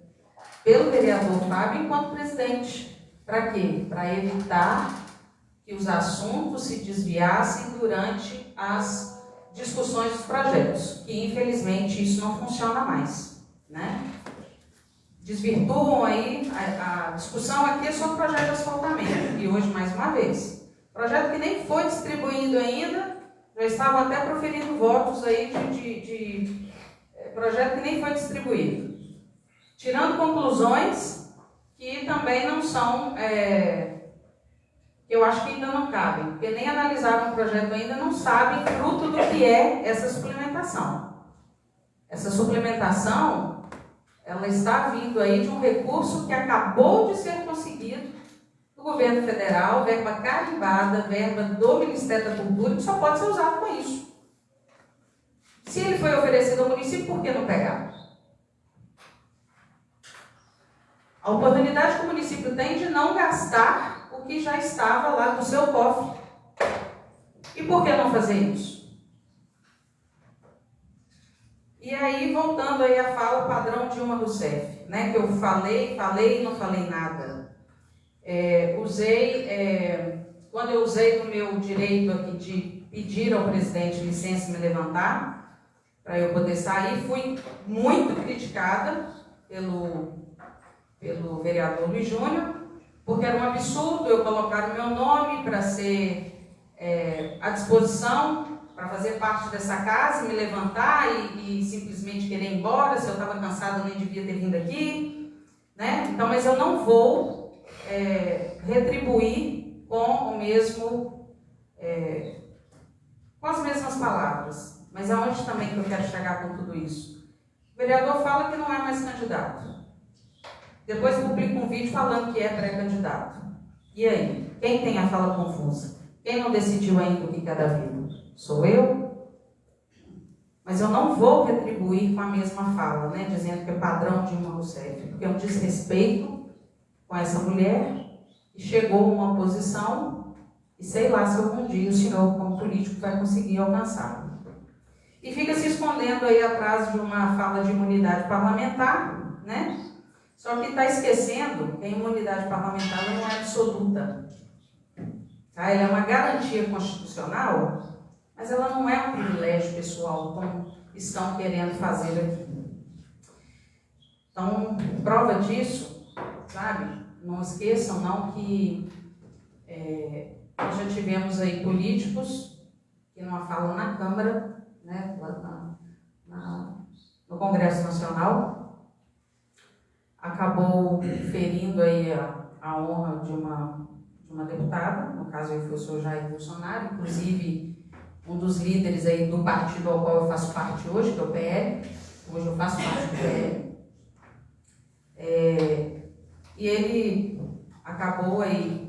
pelo vereador Fábio enquanto presidente. Para quê? Para evitar que os assuntos se desviassem durante as discussões dos projetos, que infelizmente isso não funciona mais, né? Desvirtuam aí a discussão aqui é sobre o projeto de asfaltamento, e hoje mais uma vez, projeto que nem foi distribuído ainda, já estavam até proferindo votos aí de projeto que nem foi distribuído, tirando conclusões que também não são, eu acho que ainda não cabem, porque nem analisaram o projeto ainda, não sabem fruto do que é essa suplementação. Essa suplementação, ela está vindo aí de um recurso que acabou de ser conseguido do governo federal, verba carimbada, verba do Ministério da Cultura, que só pode ser usado para isso. Se ele foi oferecido ao município, por que não pegar? A oportunidade que o município tem de não gastar o que já estava lá do seu cofre. E por que não fazer isso? E aí, voltando aí à fala padrão Dilma Rousseff, né, que eu falei e não falei nada. Quando eu usei do meu direito aqui de pedir ao presidente licença e me levantar, para eu poder sair, fui muito criticada pelo vereador Luiz Júnior, porque era um absurdo eu colocar o meu nome para ser à disposição, para fazer parte dessa casa, me levantar e simplesmente querer ir embora. Se eu estava cansada, eu nem devia ter vindo aqui, né? Então, mas eu não vou retribuir com com as mesmas palavras. Mas aonde também que eu quero chegar com tudo isso? O vereador fala que não é mais candidato. Depois publica um vídeo falando que é pré-candidato. E aí? Quem tem a fala confusa? Quem não decidiu ainda o que é da vida? Sou eu? Mas eu não vou retribuir com a mesma fala, né? Dizendo que é padrão de Dilma Rousseff, porque é um desrespeito com essa mulher e chegou a uma posição e sei lá se algum dia o senhor, como político, vai conseguir alcançar. E fica se escondendo aí atrás de uma fala de imunidade parlamentar, né? Só que está esquecendo que a imunidade parlamentar não é absoluta. Tá? Ela é uma garantia constitucional, mas ela não é um privilégio pessoal, como estão querendo fazer aqui. Então, prova disso, sabe? Não esqueçam não que nós já tivemos aí políticos que não falam na Câmara, né? No Congresso Nacional, acabou ferindo aí a honra de uma deputada, no caso aí foi o senhor Jair Bolsonaro, inclusive um dos líderes aí do partido ao qual eu faço parte hoje, que é o PL, hoje eu faço parte do PL, e ele acabou aí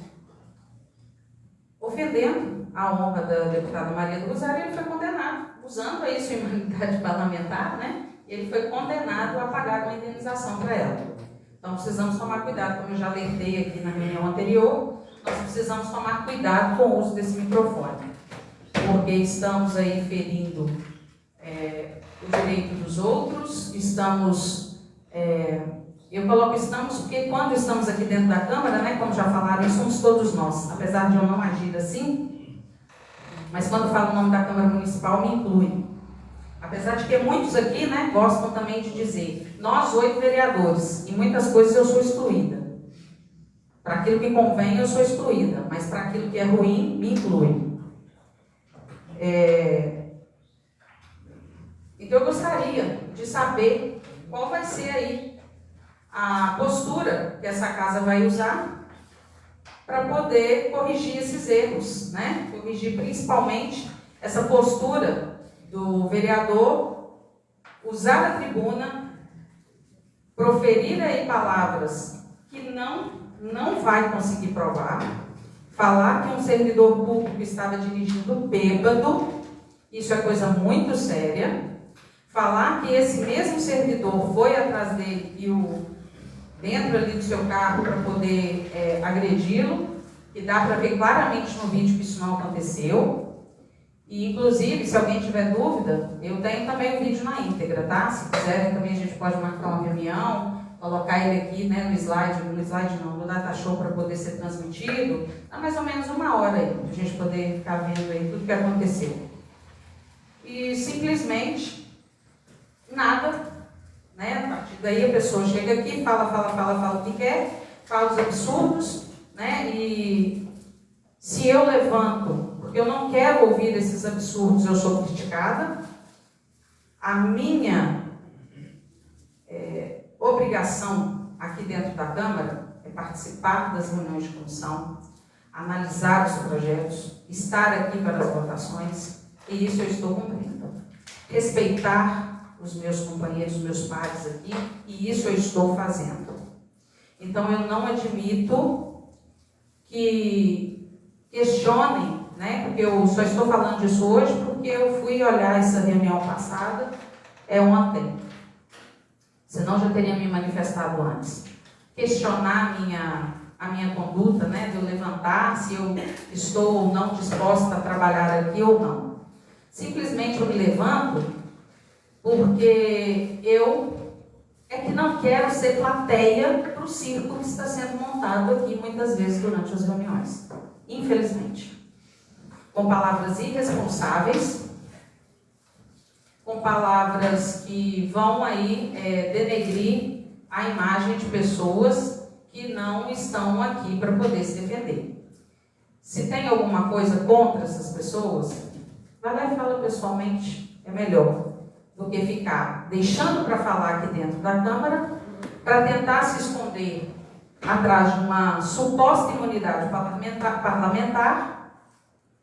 ofendendo a honra da deputada Maria do Rosário, e ele foi condenado, usando aí sua imunidade parlamentar, né? Ele foi condenado a pagar uma indenização para ela. Então precisamos tomar cuidado, como eu já alertei aqui na reunião anterior, nós precisamos tomar cuidado com o uso desse microfone, porque estamos aí ferindo o direito dos outros, eu coloco estamos porque quando estamos aqui dentro da Câmara, né, como já falaram, somos todos nós, apesar de eu não agir assim, mas quando falo o nome da Câmara Municipal me inclui. Apesar de que muitos aqui, né, gostam também de dizer, nós 8 vereadores, em muitas coisas eu sou excluída. Para aquilo que convém eu sou excluída, mas para aquilo que é ruim, me inclui. Então eu gostaria de saber qual vai ser aí a postura que essa casa vai usar para poder corrigir esses erros, né? Corrigir principalmente essa postura do vereador usar a tribuna, proferir aí palavras que não vai conseguir provar, falar que um servidor público estava dirigindo bêbado, isso é coisa muito séria, falar que esse mesmo servidor foi atrás dele e dentro ali do seu carro para poder agredi-lo, e dá para ver claramente no vídeo que isso não aconteceu. E, inclusive, se alguém tiver dúvida, eu tenho também o vídeo na íntegra, tá? Se quiserem, também a gente pode marcar uma reunião, colocar ele aqui, né, no data show para poder ser transmitido. Dá mais ou menos 1 hora aí, para a gente poder ficar vendo aí tudo que aconteceu. E, simplesmente, nada, né? A partir daí a pessoa chega aqui, fala o que quer, fala os absurdos, né? E se eu levanto porque eu não quero ouvir esses absurdos, eu sou criticada. A minha obrigação aqui dentro da Câmara é participar das reuniões de comissão, analisar os projetos, estar aqui para as votações, e isso eu estou cumprindo. Respeitar os meus companheiros, os meus pares aqui, e isso eu estou fazendo. Então eu não admito que questionem, né? Porque eu só estou falando disso hoje porque eu fui olhar essa reunião passada ontem. Senão já teria me manifestado antes. Questionar a minha conduta, né? De eu levantar se eu estou ou não disposta a trabalhar aqui ou não. Simplesmente eu me levanto porque eu que não quero ser plateia para o circo que está sendo montado aqui muitas vezes durante as reuniões. Infelizmente. Com palavras irresponsáveis, com palavras que vão aí denegrir a imagem de pessoas que não estão aqui para poder se defender. Se tem alguma coisa contra essas pessoas, vai lá e fala pessoalmente, é melhor do que ficar deixando para falar aqui dentro da Câmara, para tentar se esconder atrás de uma suposta imunidade parlamentar.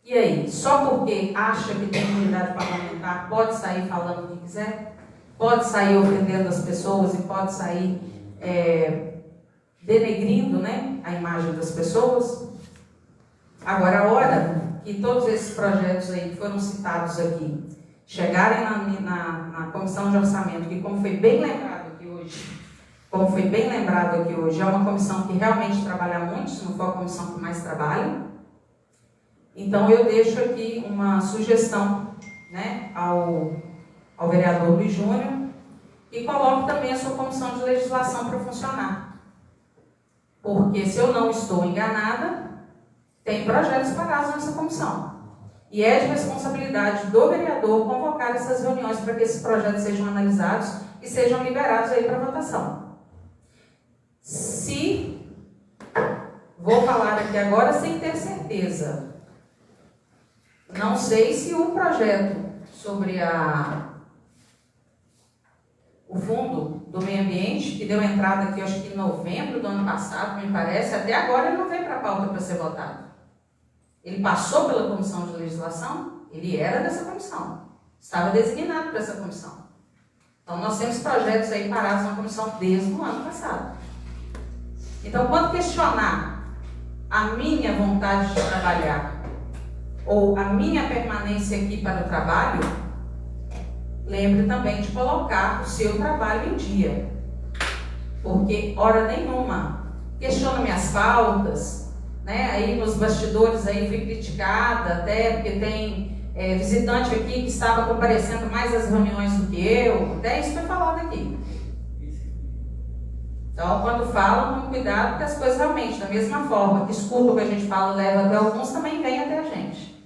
E aí, só porque acha que tem imunidade parlamentar, pode sair falando o que quiser, pode sair ofendendo as pessoas e pode sair denegrindo, né, a imagem das pessoas. Agora, a hora que todos esses projetos aí que foram citados aqui chegarem na comissão de orçamento, que como foi bem lembrado aqui hoje, é uma comissão que realmente trabalha muito, se não for a comissão que mais trabalha. Então, eu deixo aqui uma sugestão, né, ao vereador Luiz Júnior, e coloque também a sua comissão de legislação para funcionar. Porque, se eu não estou enganada, tem projetos parados nessa comissão. E é de responsabilidade do vereador convocar essas reuniões para que esses projetos sejam analisados e sejam liberados aí para votação. Vou falar aqui agora sem ter certeza, não sei se o projeto sobre o fundo do meio ambiente, que deu entrada aqui, acho que em novembro do ano passado, me parece, até agora ele não veio para a pauta para ser votado. Ele passou pela comissão de legislação, ele era dessa comissão, estava designado para essa comissão. Então, nós temos projetos aí parados na comissão desde o ano passado. Então, quando questionar a minha vontade de trabalhar ou a minha permanência aqui para o trabalho, lembre também de colocar o seu trabalho em dia. Porque, hora nenhuma, questiona minhas faltas, né? Aí nos bastidores aí fui criticada, até porque tem visitante aqui que estava comparecendo mais às reuniões do que eu, até isso foi falado aqui. Então, quando falam, tome cuidado, porque as coisas realmente, da mesma forma que escuta o que a gente fala, leva até alguns, também vem até a gente.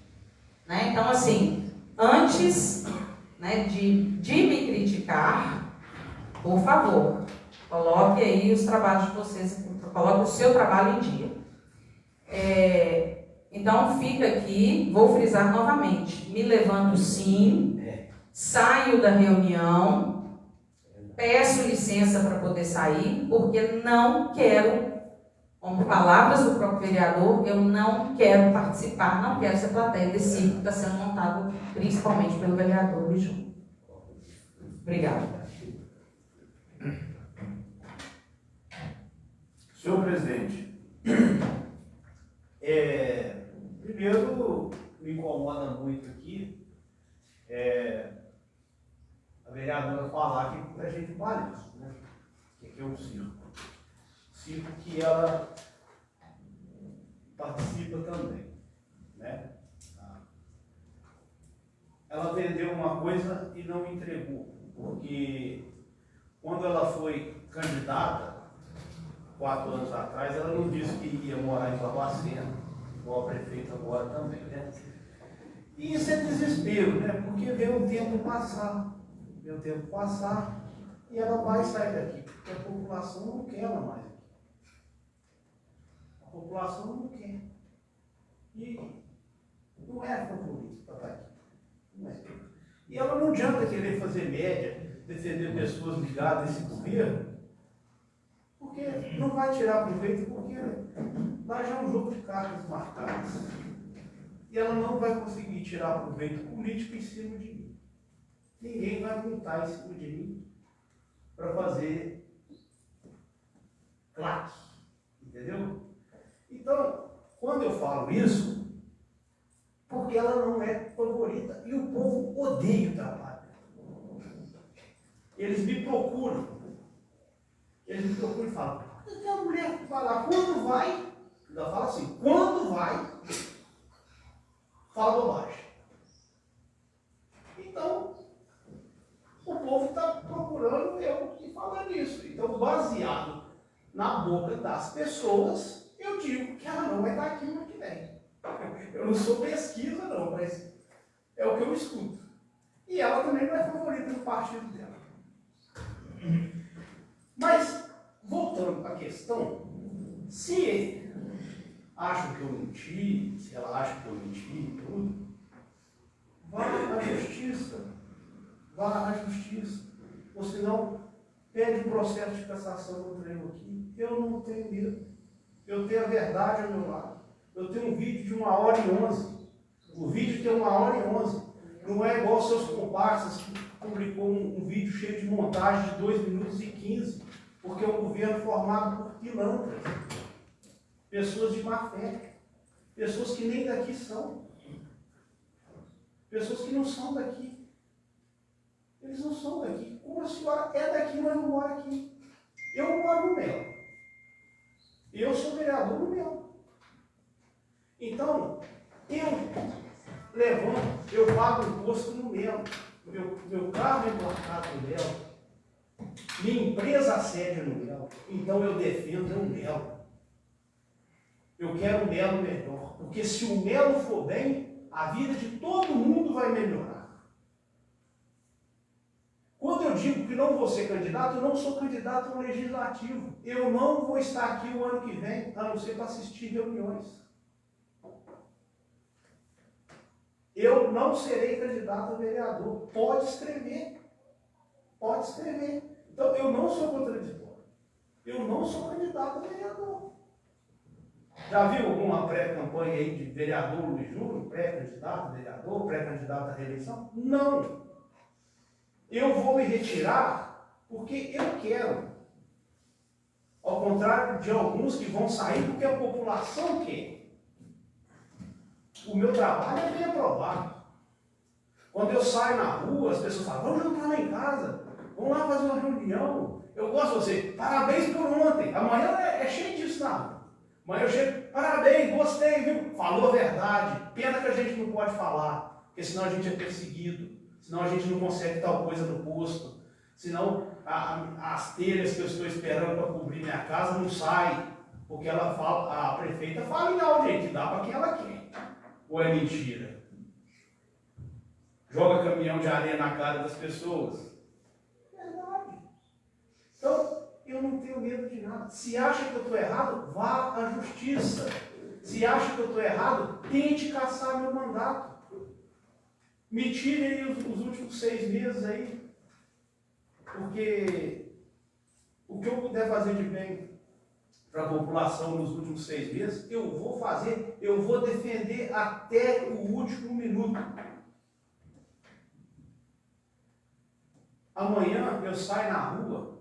Né? Então, assim, antes, né, de me criticar, por favor, coloque aí os trabalhos de vocês, coloque o seu trabalho em dia. Então, fica aqui, vou frisar novamente, me levanto sim, saio da reunião, peço licença para poder sair, porque não quero, como palavras do próprio vereador, eu não quero participar, não quero ser plateia desse circo que está sendo montado principalmente pelo vereador Luiz Júnior. Obrigada. Senhor presidente, primeiro me incomoda muito aqui a vereadora falar que a gente vale isso, né? Que é um circo. Circo que ela participa também, né? Ela vendeu uma coisa e não entregou, porque quando ela foi candidata, 4 anos atrás, ela não disse que ia morar em Barbacena, igual a prefeita agora também, né? E isso é desespero, né? Porque vê o tempo passar, e ela vai sair daqui, porque a população não quer ela mais aqui. A população não quer. E não é favorito para estar aqui. Não é. E ela não adianta querer fazer média, defender pessoas ligadas a esse governo, porque não vai tirar proveito, porque lá já é um jogo de cartas marcadas. E ela não vai conseguir tirar proveito político em cima de mim. Ninguém vai montar em cima de mim para fazer claque, entendeu? Então, quando eu falo isso, porque ela não é favorita e o povo odeia o trabalho. Eles me procuram e falam, a mulher fala, quando vai? Ainda fala assim, quando vai? Fala bobagem. Então, o povo está procurando eu que falar nisso. Então, baseado na boca das pessoas, eu digo que ela não vai estar aqui no ano que vem. Eu não sou pesquisa, não, mas é o que eu escuto. E ela também não é favorita do partido dela. Mas, voltando à questão, se acham que eu menti, se ela acha que eu menti e tudo, vá à justiça. Vá à justiça. Ou senão, pede um processo de cassação no treino aqui. Eu não tenho medo. Eu tenho a verdade ao meu lado. Eu tenho um vídeo de 1h11. O vídeo tem 1h11. Não é igual aos seus comparsas que publicou um vídeo cheio de montagem de 2 minutos e 15. Porque é um governo formado por pilantras, pessoas de má fé, pessoas que nem daqui são, pessoas que não são daqui. Eles não são daqui. Como a senhora é daqui, mas não mora aqui. Eu moro no Melo. Eu sou vereador no Melo. Então, eu levanto, eu pago imposto no Melo. Meu carro é emplacado no Melo. Minha empresa sede no Melo. Então eu defendo o Melo. Eu quero o Melo melhor. Porque se o Melo for bem, a vida de todo mundo vai melhorar. Quando eu digo que não vou ser candidato, eu não sou candidato ao legislativo. Eu não vou estar aqui o ano que vem, a não ser para assistir reuniões. Eu não serei candidato a vereador. Pode escrever. Pode escrever. Então, eu não sou contraditório. Eu não sou candidato a vereador. Já viu alguma pré-campanha aí de vereador Luiz Júnior? Pré-candidato a vereador? Pré-candidato à reeleição? Não. Eu vou me retirar porque eu quero. Ao contrário de alguns que vão sair porque a população quer. O meu trabalho é bem aprovado. Quando eu saio na rua, as pessoas falam, vamos jantar lá em casa, vamos lá fazer uma reunião. Eu gosto de você, parabéns por ontem. Amanhã é cheio disso na rua. Amanhã eu chego, parabéns, gostei, viu? Falou a verdade. Pena que a gente não pode falar, porque senão a gente é perseguido. Senão a gente não consegue tal coisa no posto. Senão as telhas que eu estou esperando para cobrir minha casa não saem. Porque ela fala, a prefeita fala em áudio, gente, dá para quem ela quer. Ou é mentira? Joga caminhão de areia na cara das pessoas. Verdade. Então, eu não tenho medo de nada. Se acha que eu estou errado, vá à justiça. Se acha que eu estou errado, tente caçar meu mandato. Me tirem aí os últimos 6 meses aí, porque o que eu puder fazer de bem para a população nos últimos 6 meses, eu vou fazer, eu vou defender até o último minuto. Amanhã eu saio na rua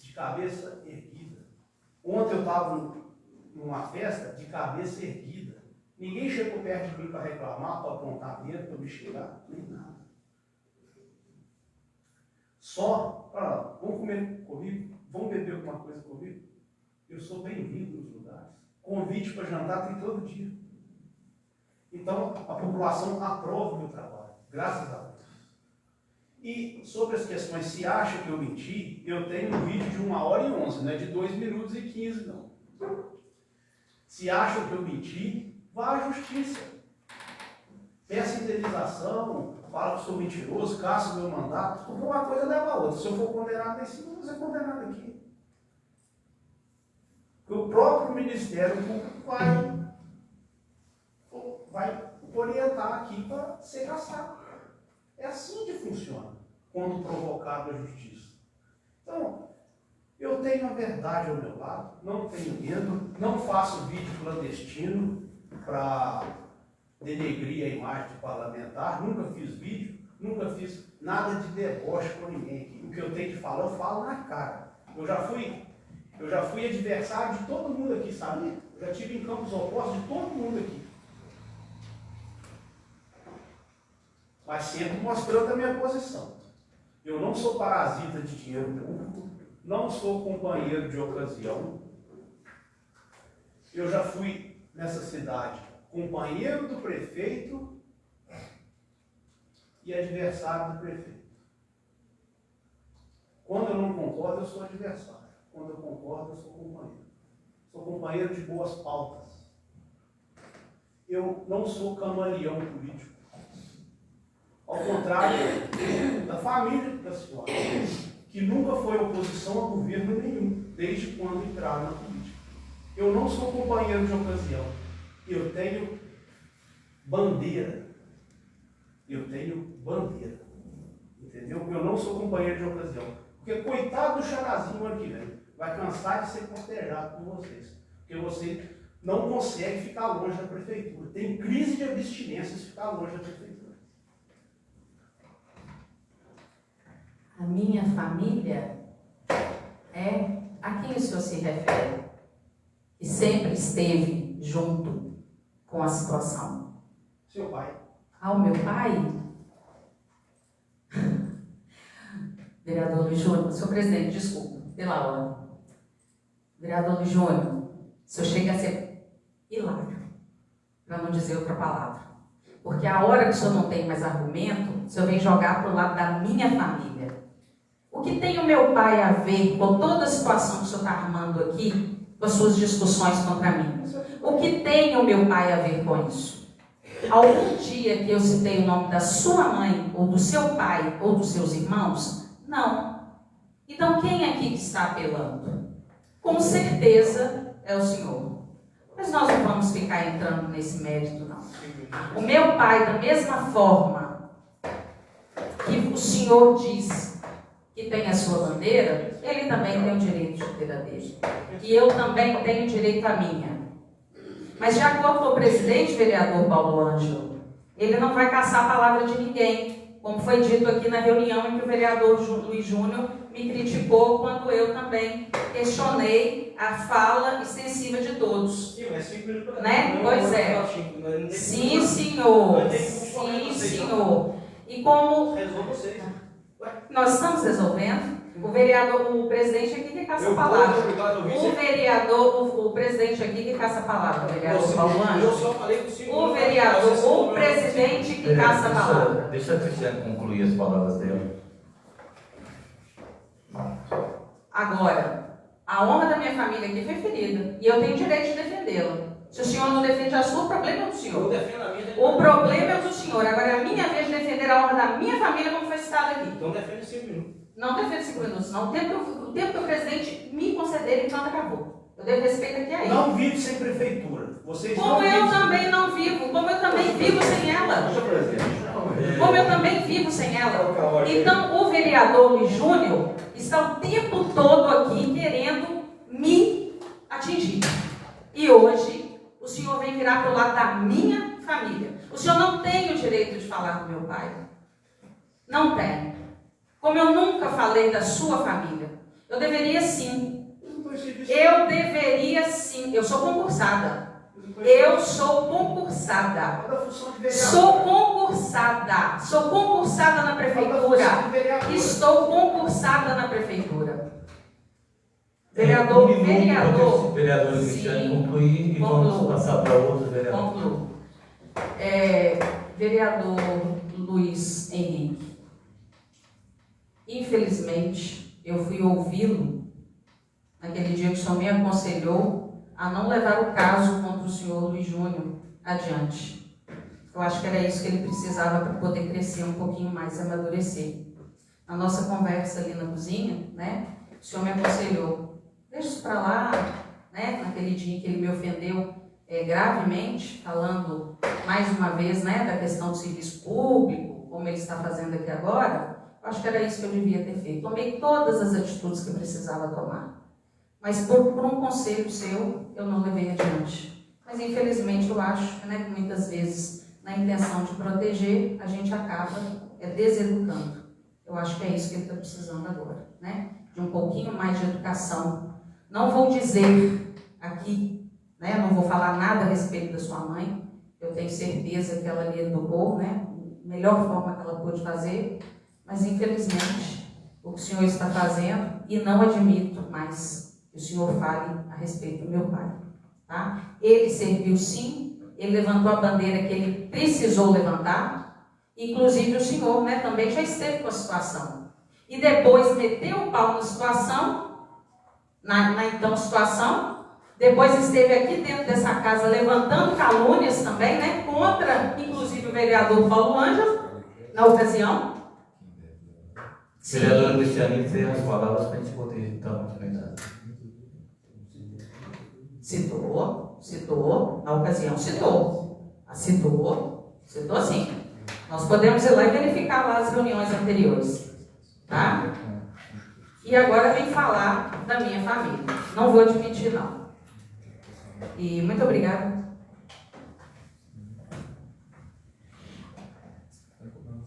de cabeça erguida. Ontem eu estava numa festa de cabeça erguida. Ninguém chegou perto de mim para reclamar, para apontar dedo, para me xingar, nem nada. Só, vamos comer comigo? Vamos beber alguma coisa comigo? Eu sou bem-vindo nos lugares. Convite para jantar tem todo dia. Então, a população aprova o meu trabalho, graças a Deus. E sobre as questões, se acha que eu menti, eu tenho um vídeo de 1h11, não é de 2 minutos e 15, não. Se acham que eu menti, vá à justiça. Peça indenização, fala que sou mentiroso, caça o meu mandato, porque uma coisa leva a outra. Se eu for condenado lá em cima, eu vou ser condenado aqui. Porque o próprio Ministério Público vai orientar aqui para ser caçado. É assim que funciona, quando provocado a justiça. Então, eu tenho a verdade ao meu lado, não tenho medo, não faço vídeo clandestino para denegrir a imagem de parlamentar, nunca fiz vídeo, nunca fiz nada de deboche com ninguém. O que eu tenho que falar, eu falo na cara. Eu já fui adversário de todo mundo aqui, sabia? Eu já tive em campos opostos de todo mundo aqui. Mas sempre mostrando a minha posição. Eu não sou parasita de dinheiro público, não sou companheiro de ocasião. Eu já fui nessa cidade companheiro do prefeito e adversário do prefeito. Quando eu não concordo, eu sou adversário. Quando eu concordo, eu sou companheiro. Sou companheiro de boas pautas. Eu não sou camaleão político. Ao contrário da família da senhora, que nunca foi oposição a governo nenhum, desde quando entraram na política. Eu não sou companheiro de ocasião. Eu tenho bandeira. Eu tenho bandeira. Entendeu? Eu não sou companheiro de ocasião. Porque coitado do Charazinho ano que vem. Vai cansar de ser cortejado por vocês. Porque você não consegue ficar longe da prefeitura. Tem crise de abstinência se ficar longe da prefeitura. A minha família A quem o senhor se refere? E sempre esteve junto com a situação. Seu pai. O meu pai? Vereador Luiz Júnior, senhor presidente, desculpa, pela hora. Vereador Luiz Júnior, o senhor chega a ser hilário, para não dizer outra palavra. Porque a hora que o senhor não tem mais argumento, o senhor vem jogar para o lado da minha família. O que tem o meu pai a ver com toda a situação que o senhor está armando aqui, com as suas discussões contra mim? O que tem o meu pai a ver com isso? Algum dia que eu citei o nome da sua mãe, ou do seu pai, ou dos seus irmãos? Não. Então quem aqui que está apelando? Com certeza é o senhor. Mas nós não vamos ficar entrando nesse mérito, não. O meu pai, da mesma forma que o senhor diz que tem a sua bandeira, ele também tem o direito de ter a dele. E eu também tenho direito à minha. Mas de acordo com o presidente, vereador Paulo Ângelo, ele não vai caçar a palavra de ninguém. Como foi dito aqui na reunião em que o vereador Luiz Júnior me criticou quando eu também questionei a fala extensiva de todos. Sim, mas 5 minutos para né? Pois é. Sim, senhor. Sim, senhor. E como resolve vocês. nós estamos resolvendo, o presidente aqui que caça a palavra. O presidente aqui que caça a palavra, o vereador Paulo Ângelo. O vereador, o presidente que caça a palavra. Deixa a Cristiane concluir as palavras dela. Agora, a honra da minha família aqui foi ferida. E eu tenho direito de defendê-la. Se o senhor não defende a sua, o problema é do senhor. O problema é do senhor. Agora é a minha vez de defender a honra da minha família, como foi citado aqui. Então defende 5 minutos. Não defendo 5 minutos, não. O tempo que o presidente me conceder, então acabou. Eu devo respeito aqui a ele. Não vive sem prefeitura. Vocês como não eu vivem também sem... não vivo. Como eu também vivo sem ela. Senhor presidente. Como eu também vivo sem ela. Então o vereador Luiz Júnior está o tempo todo aqui querendo me atingir. E hoje o senhor vem virar para o lado da minha família. O senhor não tem o direito de falar do meu pai. Não tem. Como eu nunca falei da sua família. Eu deveria sim. Eu deveria sim. Eu sou concursada. Eu sou concursada. Sou concursada. Sou concursada na prefeitura. Estou concursada na prefeitura. Vereador, vereador. Vereador Cristiane concluir e vamos passar para outro vereador. Concluo. Vereador Luiz Henrique. Infelizmente, eu fui ouvi-lo naquele dia que o senhor me aconselhou a não levar o caso contra o senhor Luiz Júnior adiante. Eu acho que era isso que ele precisava para poder crescer um pouquinho mais, amadurecer. Na nossa conversa ali na cozinha, né, o senhor me aconselhou, deixa isso para lá, né, naquele dia em que ele me ofendeu gravemente, falando mais uma vez, né, da questão do serviço público, como ele está fazendo aqui agora. Acho que era isso que eu devia ter feito. Tomei todas as atitudes que eu precisava tomar. Mas por um conselho seu, eu não levei adiante. Mas infelizmente eu acho, né, que muitas vezes, na intenção de proteger, a gente acaba deseducando. Eu acho que é isso que ele está precisando agora, né? De um pouquinho mais de educação. Não vou dizer aqui, né, não vou falar nada a respeito da sua mãe. Eu tenho certeza que ela lhe educou, né? Da melhor forma que ela pôde fazer. Mas, infelizmente, o que o senhor está fazendo, e não admito mais que o senhor fale a respeito do meu pai. Tá? Ele serviu sim, ele levantou a bandeira que ele precisou levantar, inclusive o senhor, né, também já esteve com a situação. E depois meteu o pau na situação, na então situação, depois esteve aqui dentro dessa casa levantando calúnias também, né, contra, inclusive, o vereador Paulo Ângelo, na ocasião. Vereadora Cristiane, tem as palavras para a gente poder dar uma continuidade. Citou, na ocasião citou sim. Nós podemos ir lá e verificar lá as reuniões anteriores, tá? E agora vem falar da minha família. Não vou admitir, não. E muito obrigada.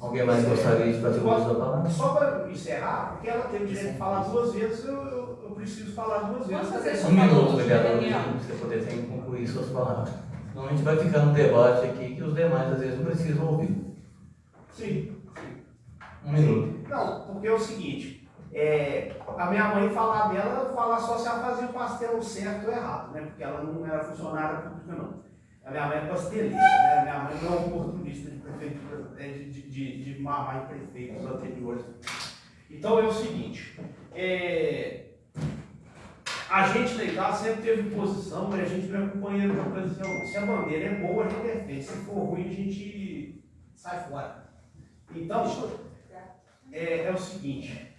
Alguém mais gostaria de fazer o uso da palavra? Só para encerrar, porque ela tem o direito de falar duas vezes, eu preciso falar duas vezes. Posso fazer só Um minuto, uma vereador, Daniel? para você poder sempre concluir suas palavras. Senão a gente vai ficar num debate aqui que os demais às vezes não precisam ouvir. Sim. Um minuto. Não, porque é o seguinte, a minha mãe falar dela, falar só se ela fazia o pastel certo ou errado, né? Porque ela não era funcionária pública, não. A minha mãe é pasteleira, né? A minha mãe não é oportunista de prefeitura, de mamar em prefeitos anteriores. Então é o seguinte, a gente na Itália sempre teve posição, mas a gente não é companheiro de ocasião. Se a bandeira é boa, a gente defende. Se for ruim, a gente sai fora. Então, é o seguinte,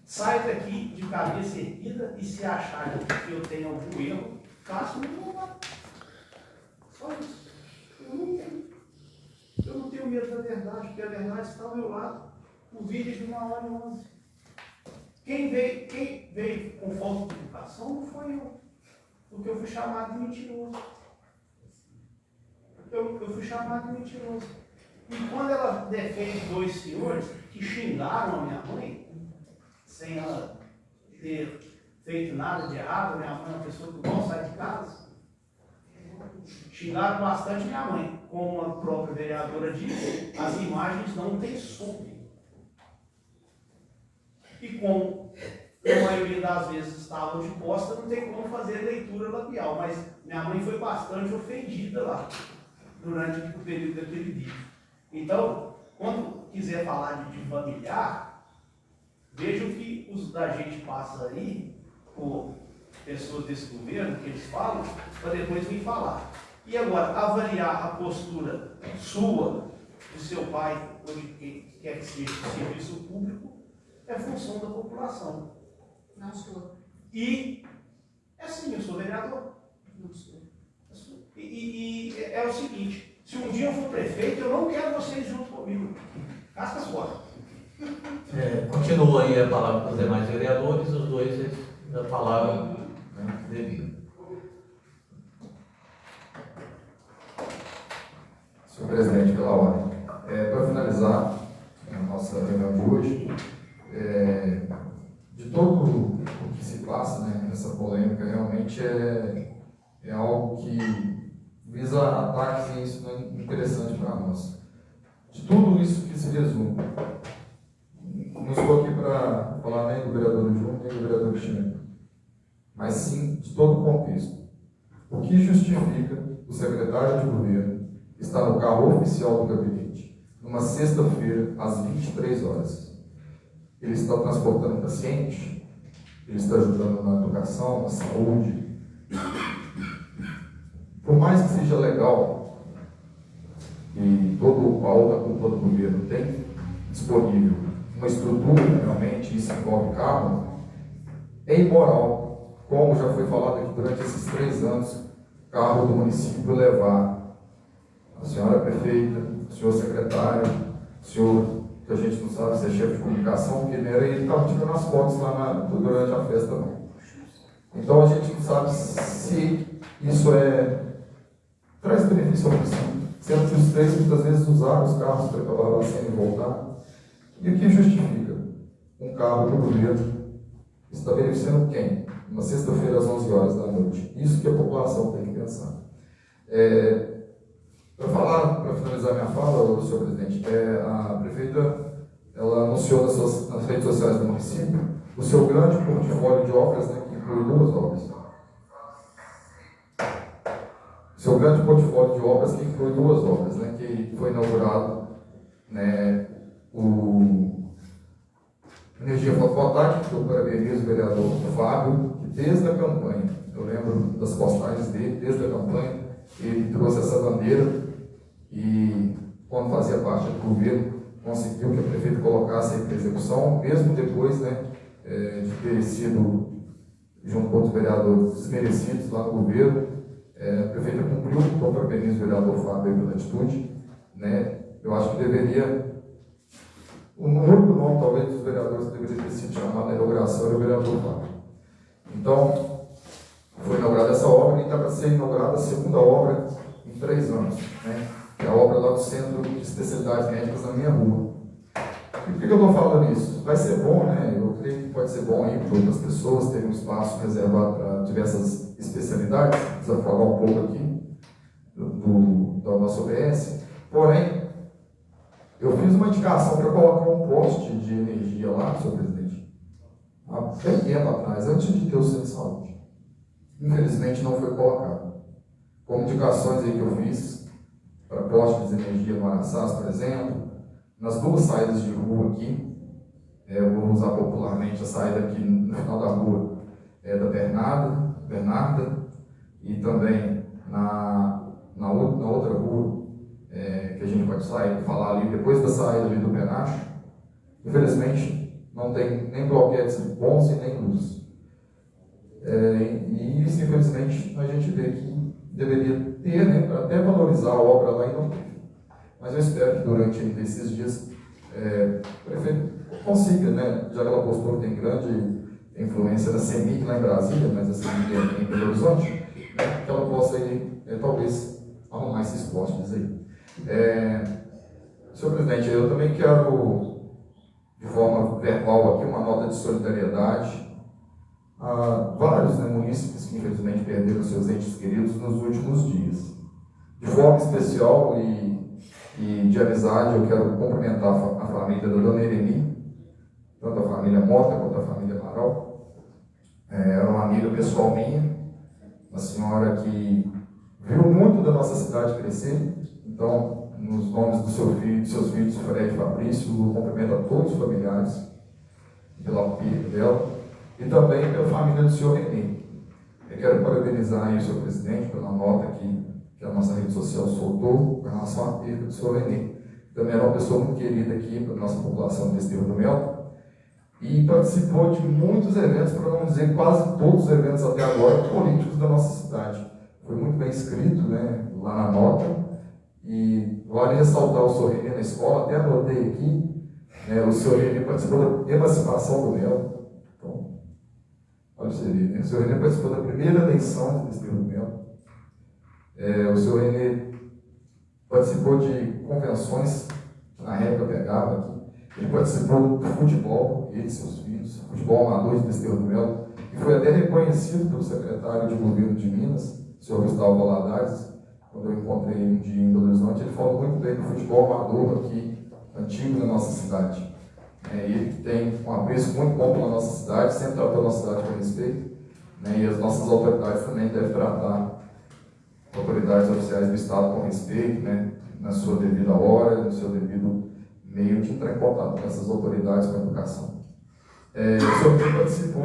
sai daqui de cabeça erguida e se achar que eu tenho algum erro, faço um lado. Só isso. Eu não tenho medo da verdade, porque a verdade está ao meu lado. O vídeo é de 1h11. Quem veio com falta de educação não foi eu, porque eu fui chamado de mentiroso. Eu fui chamado de mentiroso. E quando ela defende dois senhores que xingaram a minha mãe, sem ela ter feito nada de errado, minha mãe é uma pessoa que não sai de casa, xingaram bastante minha mãe. Como a própria vereadora disse, as imagens não têm som. E como a maioria das vezes estavam de costa, não tem como fazer leitura labial, mas minha mãe foi bastante ofendida lá, durante o período daquele vídeo. Então, quando quiser falar de familiar, vejam que os da gente passa aí, por pessoas desse governo, que eles falam, para depois vir falar. E agora, avaliar a postura sua, do seu pai, ou de quem quer que seja do serviço público, é função da população. Não sou. E, assim, eu sou vereador. Não sou. E é o seguinte, se um dia eu for prefeito, eu não quero vocês junto comigo. Casca fora. Continua aí a palavra para os demais vereadores, os dois eles já falaram, né, devido. Senhor presidente, pela ordem. Para finalizar a nossa reunião de hoje, de todo o que se passa, né, nessa polêmica, realmente é algo que visa ataques e isso não é interessante para nós. De tudo isso que se resume, não estou aqui para falar nem do vereador Júnior, nem do vereador Cristiano, mas sim de todo o contexto. O que justifica o secretário de governo estar no carro oficial do gabinete, numa sexta-feira, às 23 horas? Ele está transportando paciente, ele está ajudando na educação, na saúde. Por mais que seja legal, e toda a outra culpa do governo tem disponível uma estrutura, realmente, isso envolve carro, é imoral, como já foi falado aqui durante esses 3 anos, o carro do município levar a senhora prefeita, o senhor secretário, o senhor, que a gente não sabe se é chefe de comunicação, porque ele estava tirando as fotos lá durante a festa, não. Então a gente não sabe se isso traz benefício ao município, sendo que os 3 muitas vezes usaram os carros para acabar sendo e voltar. E o que justifica um carro do governo está beneficiando quem? Uma sexta-feira às 11 horas da noite. Isso que a população tem que pensar. Para finalizar minha fala, senhor presidente, a prefeita ela anunciou nas redes sociais do município o seu grande portfólio de obras, né, que inclui 2 obras. Seu grande portfólio de obras que inclui 2 obras, né, que foi inaugurado, né, o Energia Fotovoltaica, que eu parabenizo o vereador Fábio, que desde a campanha, eu lembro das postagens dele, desde a campanha, ele trouxe essa bandeira e, quando fazia parte do governo, conseguiu que a prefeita colocasse aí para execução, mesmo depois, né, de ter sido, junto com os vereadores desmerecidos lá no governo. A prefeita cumpriu, então parabenizo o vereador Fábio pela atitude, né. Eu acho que deveria, o único nome talvez dos vereadores que deveria ter sido chamado na inauguração era o vereador Fábio. Então, foi inaugurada essa obra e está para ser inaugurada a segunda obra em 3 anos, né, que a obra lá do Centro de Especialidades Médicas na minha rua. E por que eu estou falando isso? Vai ser bom, né? Eu creio que pode ser bom aí para outras pessoas terem um espaço reservado para diversas especialidades, desafogar um pouco aqui da nossa OBS. Porém, eu fiz uma indicação para colocar um poste de energia lá, senhor presidente, há bem tempo atrás, antes de ter o centro de saúde. Infelizmente não foi colocado. Como indicações aí que eu fiz para postes de energia no Araçás, por exemplo, nas duas saídas de rua aqui, eu vou usar popularmente a saída aqui no final da rua da Bernarda, e também na outra rua, que a gente pode sair, falar ali depois da saída ali do Penacho. Infelizmente, não tem nem bloquetes bons e nem luz. E isso, infelizmente, a gente vê que deveria ter, né, para até valorizar a obra lá e não teve. Mas eu espero que durante ainda esses dias o prefeito consiga, né, já que ela postou que tem grande influência da CEMIG lá em Brasília, mas a CEMIG é em Belo Horizonte, né, que ela possa aí, talvez arrumar esses postes aí. Senhor presidente, eu também quero, de forma verbal aqui, uma nota de solidariedade a vários, né, munícipes que infelizmente perderam seus entes queridos nos últimos dias. De forma especial e de amizade, eu quero cumprimentar a família da dona Ereni, tanto a família Mota quanto a família Amaral. Era uma amiga pessoal minha, uma senhora que viu muito da nossa cidade crescer. Então, nos nomes dos seus filhos, Fred e Fabrício, eu cumprimento a todos os familiares pela perda dela e também pela família do senhor Renê. Eu quero parabenizar aí o senhor presidente pela nota que a nossa rede social soltou com relação à perda do senhor Renê. Também era uma pessoa muito querida aqui para a nossa população de Desterro do Mel e participou de muitos eventos, para não dizer quase todos os eventos até agora, políticos da nossa cidade. Foi muito bem escrito, né, lá na nota. E vale ressaltar o senhor Renê na escola, até anotei aqui, né, o senhor Renê participou da emancipação do Mel. Então, olha você ver, né? O senhor Renê participou da primeira eleição de Desterro do Mel. O senhor Renê participou de convenções que na época pegava aqui. Ele participou do futebol, ele e seus filhos, futebol amador de Desterro do Mel, e foi até reconhecido pelo secretário de governo de Minas, o senhor Gustavo Valadares. Quando eu encontrei um dia em Belo Horizonte, ele falou muito bem do futebol amador aqui, antigo na nossa cidade. Ele tem um apreço muito bom pela nossa cidade, sempre tratou a nossa cidade com respeito, né, e as nossas autoridades também devem tratar autoridades oficiais do Estado com respeito, né, na sua devida hora, no seu devido meio de entrar em contato com essas autoridades com a educação. O senhor participou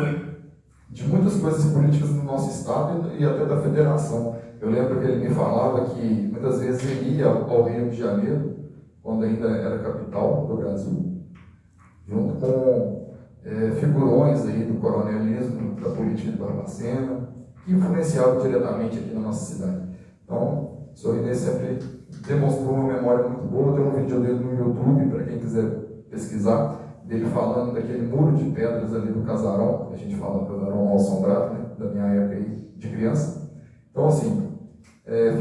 de muitas coisas políticas no nosso Estado e até da Federação. Eu lembro que ele me falava que muitas vezes ele ia ao Rio de Janeiro, quando ainda era capital do Brasil, junto com figurões aí do coronelismo, da política de Barbacena, que influenciavam diretamente aqui na nossa cidade. Então, o senhor Renê sempre demonstrou uma memória muito boa. Tem um vídeo dele no YouTube, para quem quiser pesquisar, dele falando daquele muro de pedras ali do casarão, que a gente fala do casarão mal assombrado, né, da minha época aí de criança. Então, assim,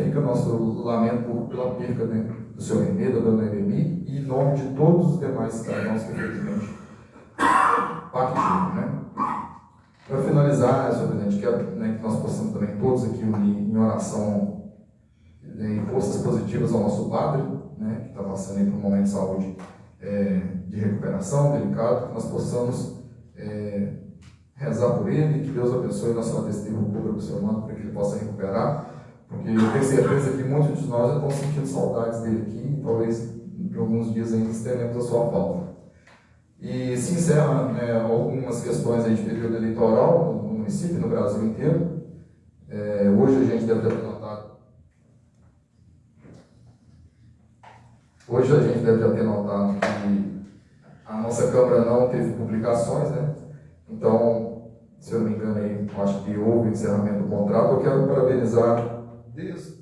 fica o nosso lamento pela perda, né, do senhor Renê, da dona Eremi, e em nome de todos os demais cidadãos que, infelizmente, partiram, né? Para finalizar, senhor presidente, quero, né, que nós possamos também todos aqui unir em oração e forças positivas ao nosso padre, né, que está passando aí por um momento de saúde de recuperação delicado, que nós possamos rezar por ele, que Deus abençoe nossa Desterro Público do seu irmão, para que ele possa recuperar, porque eu tenho certeza que muitos de nós já estão sentindo saudades dele aqui, e talvez por alguns dias ainda teremos a sua falta. E se encerra, né, algumas questões aí de período eleitoral no município, no Brasil inteiro. Hoje a gente deve ter notado. Hoje a gente deve já ter notado que a nossa Câmara não teve publicações, né? Então, se eu não me engano, aí, acho que houve encerramento do contrato. Eu quero parabenizar desde.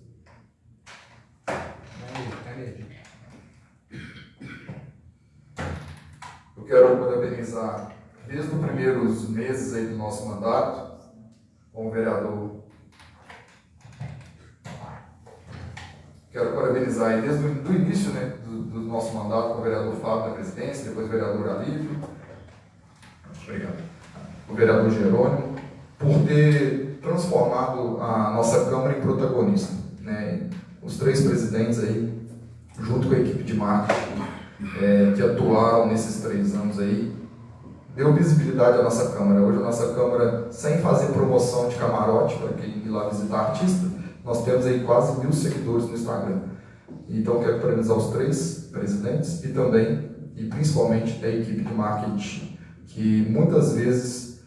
Eu quero parabenizar desde os primeiros meses aí do nosso mandato, como vereador Quero parabenizar aí desde o início, né, do nosso mandato com o vereador Fábio da presidência, depois o vereador Alívio, obrigado, o vereador Jerônimo, por ter transformado a nossa Câmara em protagonista, né? Os 3 presidentes aí, junto com a equipe de marketing, que atuaram nesses 3 anos aí, deu visibilidade à nossa Câmara. Hoje a nossa Câmara, sem fazer promoção de camarote para quem ir lá visitar artista, nós temos aí quase 1000 seguidores no Instagram. Então quero parabenizar os 3 presidentes e também, e principalmente, a equipe de marketing, que muitas vezes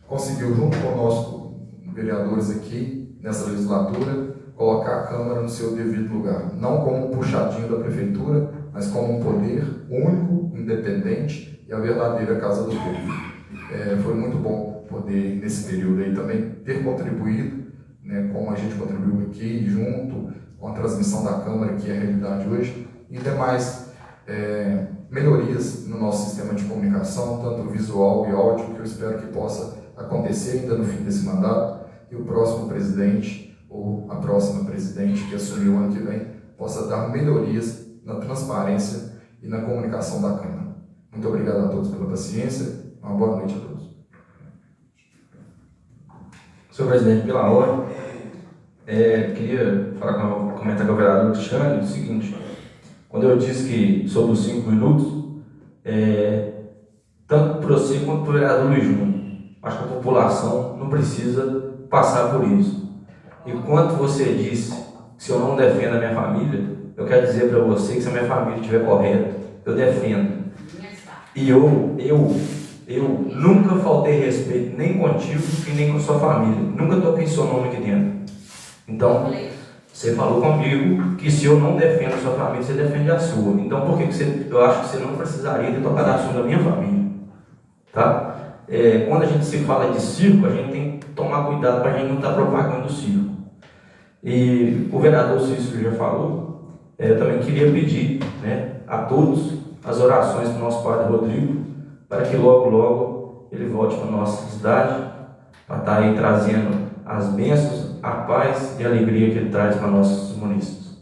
conseguiu, junto conosco, vereadores aqui, nessa legislatura, colocar a Câmara no seu devido lugar. Não como um puxadinho da Prefeitura, mas como um poder único, independente e a verdadeira Casa do Povo. Foi muito bom poder, nesse período aí, também ter contribuído, né, como a gente contribuiu aqui, junto com a transmissão da Câmara, que é a realidade hoje, e demais melhorias no nosso sistema de comunicação, tanto visual e áudio, que eu espero que possa acontecer ainda no fim desse mandato, e o próximo presidente ou a próxima presidente que assumiu o ano que vem possa dar melhorias na transparência e na comunicação da Câmara. Muito obrigado a todos pela paciência. Uma boa noite a todos. Senhor presidente, pela ordem, queria comentar com o vereador Cristiano o seguinte: quando eu disse que sobre os 5 minutos, tanto para você quanto para o vereador Luiz Júnior, acho que a população não precisa passar por isso. E quanto você disse que se eu não defendo a minha família, eu quero dizer para você que se a minha família estiver correta, eu defendo. E eu nunca faltei respeito nem contigo e nem com sua família. Nunca toquei seu nome aqui dentro. Então, você falou comigo que se eu não defendo a sua família, você defende a sua. Então, por que eu acho que você não precisaria ter tocado assunto da minha família? Tá? Quando a gente se fala de circo, a gente tem que tomar cuidado para a gente não estar propagando o circo. E o vereador Cícero já falou, eu também queria pedir, né, a todos as orações para o nosso padre Rodrigo, para que logo, logo ele volte para a nossa cidade, para estar aí trazendo as bênçãos, a paz e a alegria que ele traz para nossos munícipes.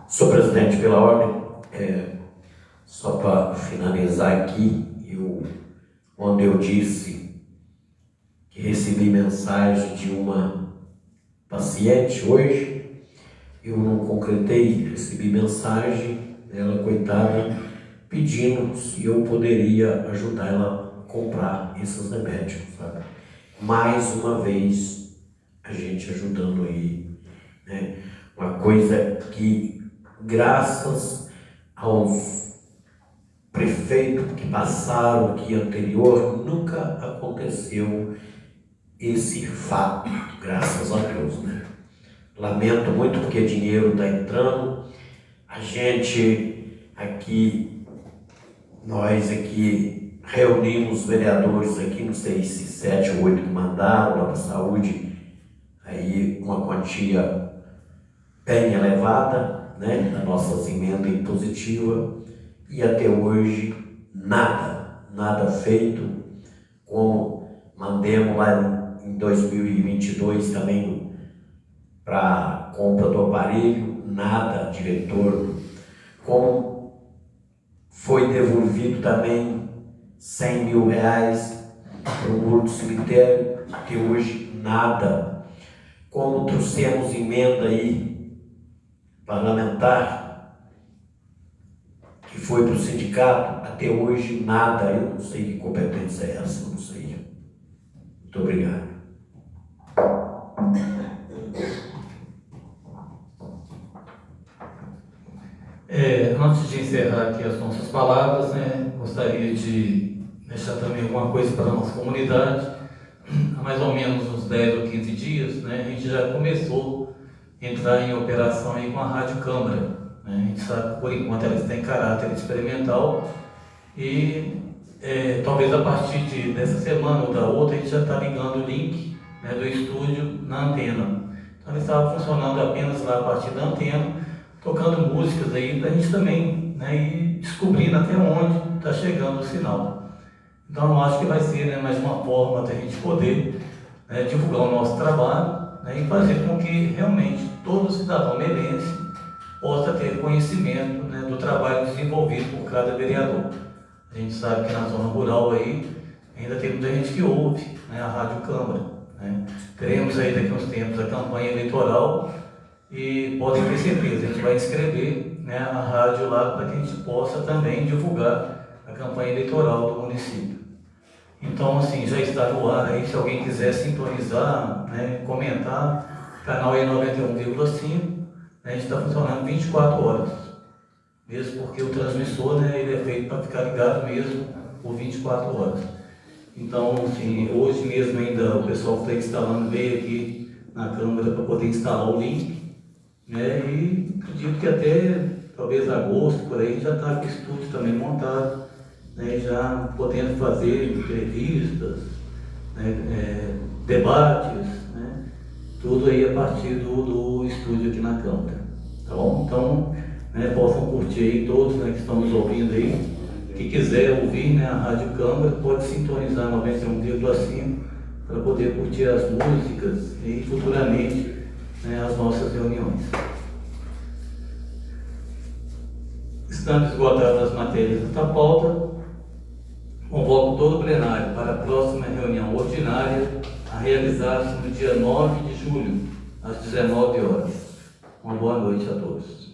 Senhor presidente, pela ordem, só para finalizar aqui, onde eu disse que recebi mensagem de uma paciente hoje, eu não concretei, recebi mensagem dela, coitada, pedindo se eu poderia ajudar ela a comprar esses remédios, sabe? Mais uma vez, a gente ajudando aí, né? Uma coisa que, graças aos prefeitos que passaram aqui anterior, nunca aconteceu esse fato, graças a Deus, né? Lamento muito porque dinheiro está entrando. A gente aqui, nós aqui reunimos vereadores aqui, não sei se 7 ou 8 que mandaram lá para a saúde, aí uma quantia bem elevada, né, das nossas emendas impositivas, e até hoje nada feito, como mandemos lá em 2022 também para compra do aparelho, nada de retorno, como foi devolvido também 100 mil reais para o muro do cemitério, até hoje nada, como trouxemos emenda aí parlamentar, que foi para o sindicato, até hoje nada. Eu não sei que competência é essa, eu não sei. Muito obrigado. Antes de encerrar aqui as nossas palavras, né, gostaria de deixar também alguma coisa para a nossa comunidade. Há mais ou menos uns 10 ou 15 dias, né, a gente já começou a entrar em operação aí com a Rádio Câmara. A gente sabe que por enquanto ela está em caráter experimental e talvez a partir dessa semana ou da outra a gente já está ligando o link, né, do estúdio na antena. Então ele estava funcionando apenas lá a partir da antena, tocando músicas aí para a gente também, né, ir descobrindo até onde está chegando o sinal. Então eu acho que vai ser, né, mais uma forma da gente poder divulgar o nosso trabalho, né, e fazer com que realmente todo cidadão meirense possa ter conhecimento, né, do trabalho desenvolvido por cada vereador. A gente sabe que na zona rural aí ainda tem muita gente que ouve, né, a Rádio Câmara, né. Teremos aí daqui a uns tempos a campanha eleitoral e podem ter certeza, a gente vai inscrever, né, a rádio lá para que a gente possa também divulgar a campanha eleitoral do município. Então, assim, já está no ar aí, se alguém quiser sintonizar, né, comentar, canal é 91,5, né, a gente está funcionando 24 horas, mesmo porque o transmissor, né, ele é feito para ficar ligado mesmo por 24 horas. Então, assim, hoje mesmo ainda o pessoal que está instalando veio aqui na Câmara para poder instalar o link, né, e acredito que até talvez agosto, por aí, já está com o estúdio também montado, né, já podendo fazer entrevistas, né, debates, né, tudo aí a partir do estúdio aqui na Câmara, tá bom? Então, né, possam curtir aí todos, né, que estão nos ouvindo aí. Quem quiser ouvir, né, a Rádio Câmara pode sintonizar 91,5 para poder curtir as músicas e futuramente, né, as nossas reuniões. Estando esgotadas as matérias desta pauta, convoco todo o plenário para a próxima reunião ordinária a realizar-se no dia 9 de julho, às 19 horas. Uma boa noite a todos.